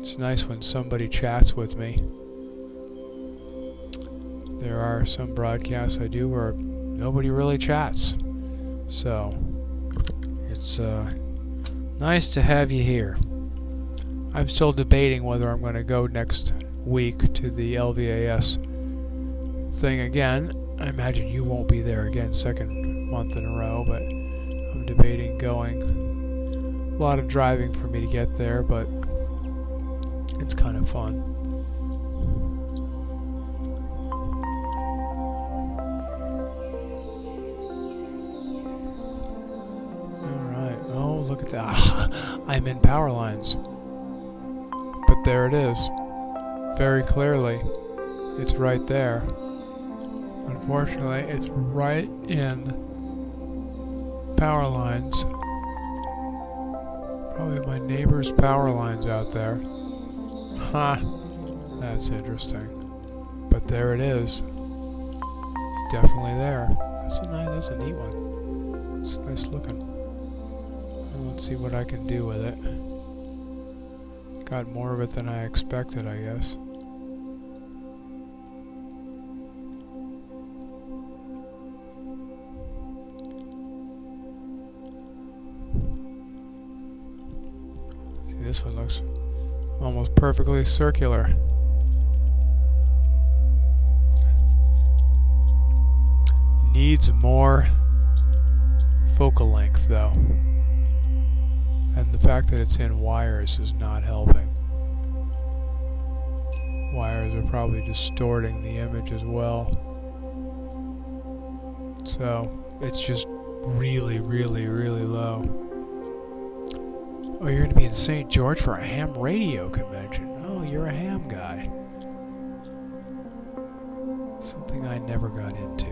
It's nice when somebody chats with me. There are some broadcasts I do where nobody really chats. So, It's nice to have you here. I'm still debating whether I'm going to go next week to the LVAS thing again. I imagine you won't be there again second month in a row, but I'm debating going. A lot of driving for me to get there, but it's kind of fun. Alright, oh look at that. I'm in power lines. But there it is. Very clearly. It's right there. Unfortunately, it's right in power lines. Probably my neighbor's power lines out there. Huh. That's interesting. But there it is. Definitely there. That's a neat one. It's nice looking. Well, let's see what I can do with it. Got more of it than I expected, I guess. See, this one looks almost perfectly circular. Needs more focal length, though. And the fact that it's in wires is not helping. Wires are probably distorting the image as well. So, it's just really, really, really low. Oh, you're going to be in St. George for a ham radio convention. Oh, you're a ham guy. Something I never got into.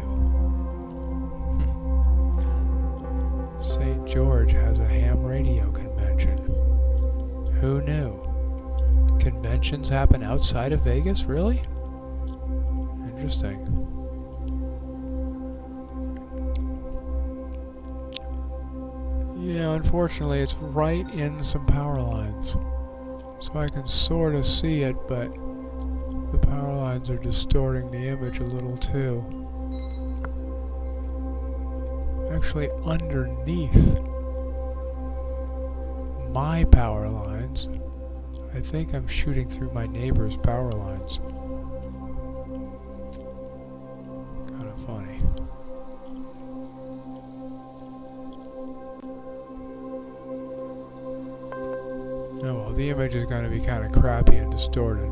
St. George has a ham radio convention. Who knew? Conventions happen outside of Vegas? Really? Interesting. Yeah, unfortunately it's right in some power lines. So I can sort of see it, but the power lines are distorting the image a little too. Actually underneath my power lines. I think I'm shooting through my neighbor's power lines. Kind of funny. Oh well, the image is going to be kind of crappy and distorted,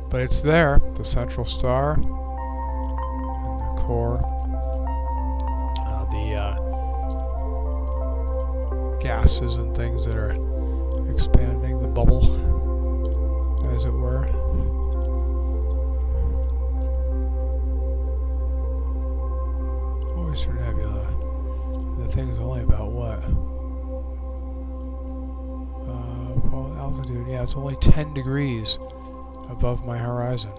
but it's there, the central star, and the core, gases and things that are expanding, the bubble, as it were. Oyster Nebula. The thing is only about what? Altitude, yeah, it's only 10 degrees above my horizon.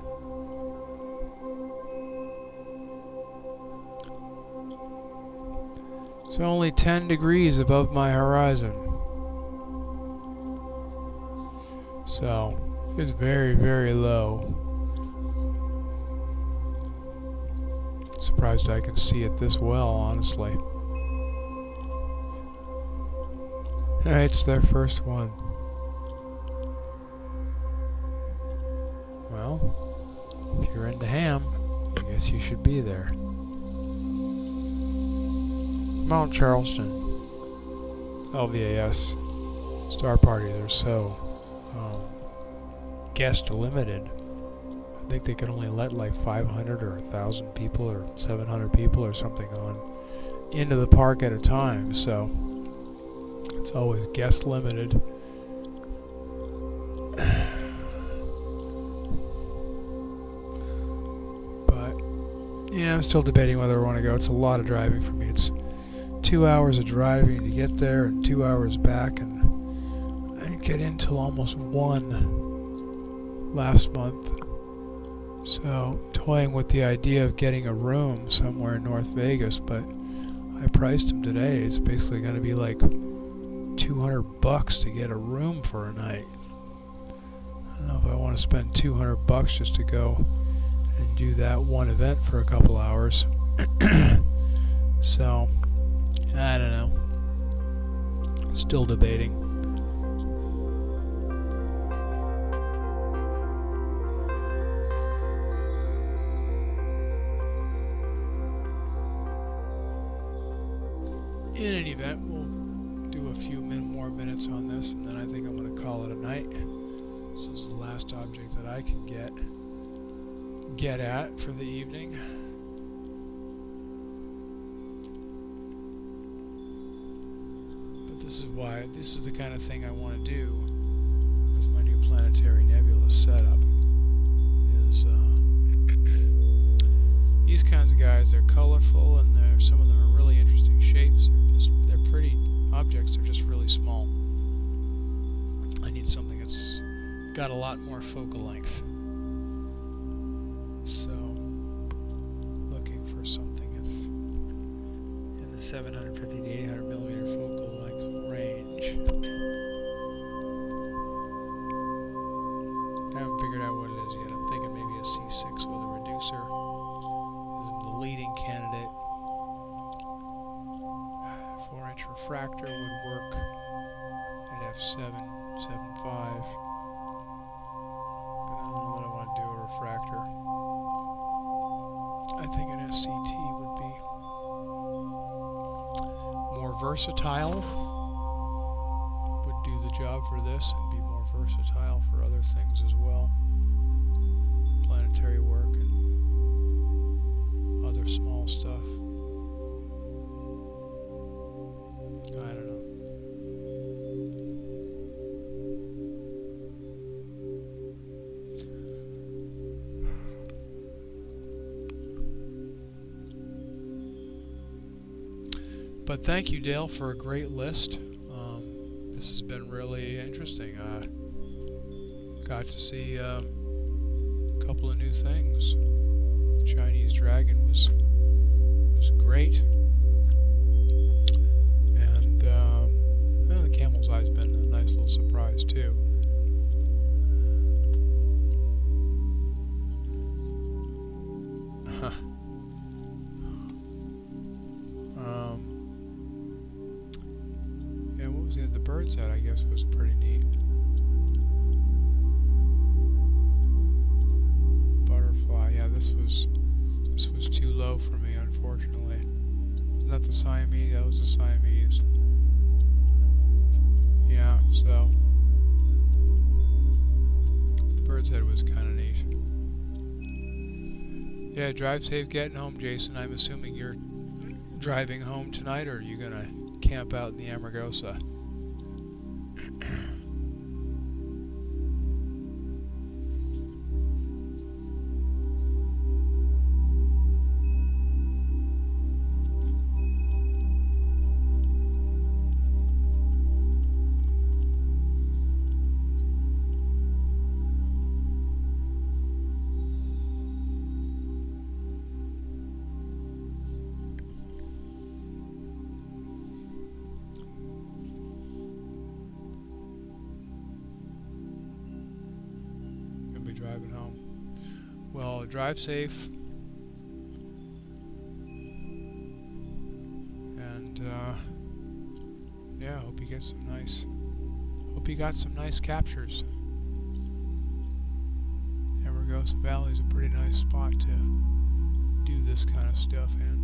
It's only 10 degrees above my horizon. So, it's very, very low. Surprised I can see it this well, honestly. It's their first one. Well, if you're into ham, I guess you should be there. Mount Charleston, LVAS, star parties are so guest limited. I think they can only let like 500 or 1,000 people or 700 people or something on into the park at a time, so it's always guest limited. But yeah, I'm still debating whether I want to go. It's a lot of driving for me. It's 2 hours of driving to get there and 2 hours back, and I didn't get in till almost 1 last month. So toying with the idea of getting a room somewhere in North Vegas, but I priced them today. It's basically going to be like $200 to get a room for a night. I don't know if I want to spend $200 just to go and do that one event for a couple hours. So, I don't know. Still debating. In any event, we'll do a few more minutes on this, and then I think I'm going to call it a night. This is the last object that I can get at for the evening. But this is the kind of thing I want to do with my new Planetary Nebula setup. Is these kinds of guys, they're colorful, and some of them are really interesting shapes. They're pretty objects, they're just really small. I need something that's got a lot more focal length. So, looking for something that's in the 750 to 800 millimeter focal length range. I haven't figured out what it is yet. I'm thinking maybe a C6 with a reducer. The leading candidate. 4-inch refractor would work at f7, 7.5. But I don't know that I want to do a refractor. I think an SCT would be more versatile. Would do the job for this and be more versatile for other things as well. Planetary work and other small stuff. I don't know. But thank you, Dale, for a great list. This has been really interesting. Got to see a couple of new things. The Chinese dragon was great. And well, the camel's eye's been a nice little surprise too. Yeah, what was it? The bird's head, I guess, was pretty neat. Butterfly. Yeah, this was too low for me, unfortunately. Wasn't that the Siamese? That was the Siamese. Yeah, so the bird's head was kind of neat. Yeah, drive safe getting home, Jason. I'm assuming you're driving home tonight, or are you gonna camp out in the Amargosa? Driving home. Well, drive safe. And yeah, hope you get some nice. Hope you got some nice captures. Amargosa Valley is a pretty nice spot to do this kind of stuff in.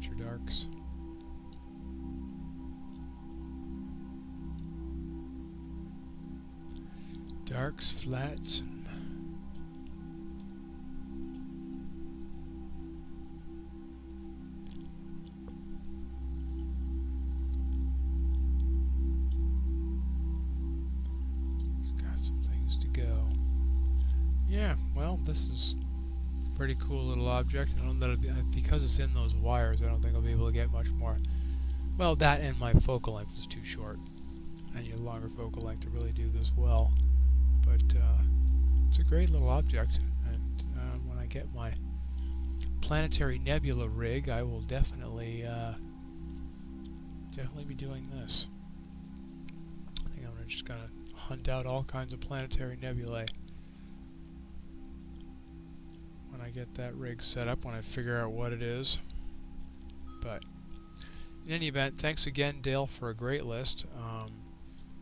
Your darks. Darks, flats, and got some things to go. Yeah, well, this is pretty cool little object. I don't know that because it's in those wires, I don't think I'll be able to get much more. Well, that and my focal length is too short. I need a longer focal length to really do this well. But it's a great little object, and when I get my Planetary Nebula rig, I will definitely be doing this. I think I'm just gonna hunt out all kinds of planetary nebulae when I get that rig set up, when I figure out what it is. But in any event, thanks again, Dale, for a great list.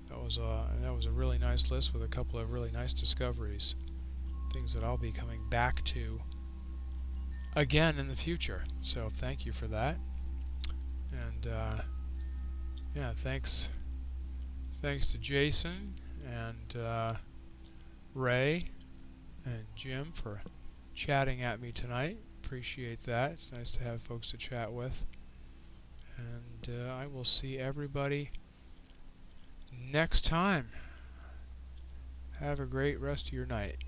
That was a really nice list with a couple of really nice discoveries, things that I'll be coming back to again in the future. So thank you for that. And yeah, thanks to Jason and Ray and Jim for chatting at me tonight. Appreciate that. It's nice to have folks to chat with. And I will see everybody next time. Have a great rest of your night.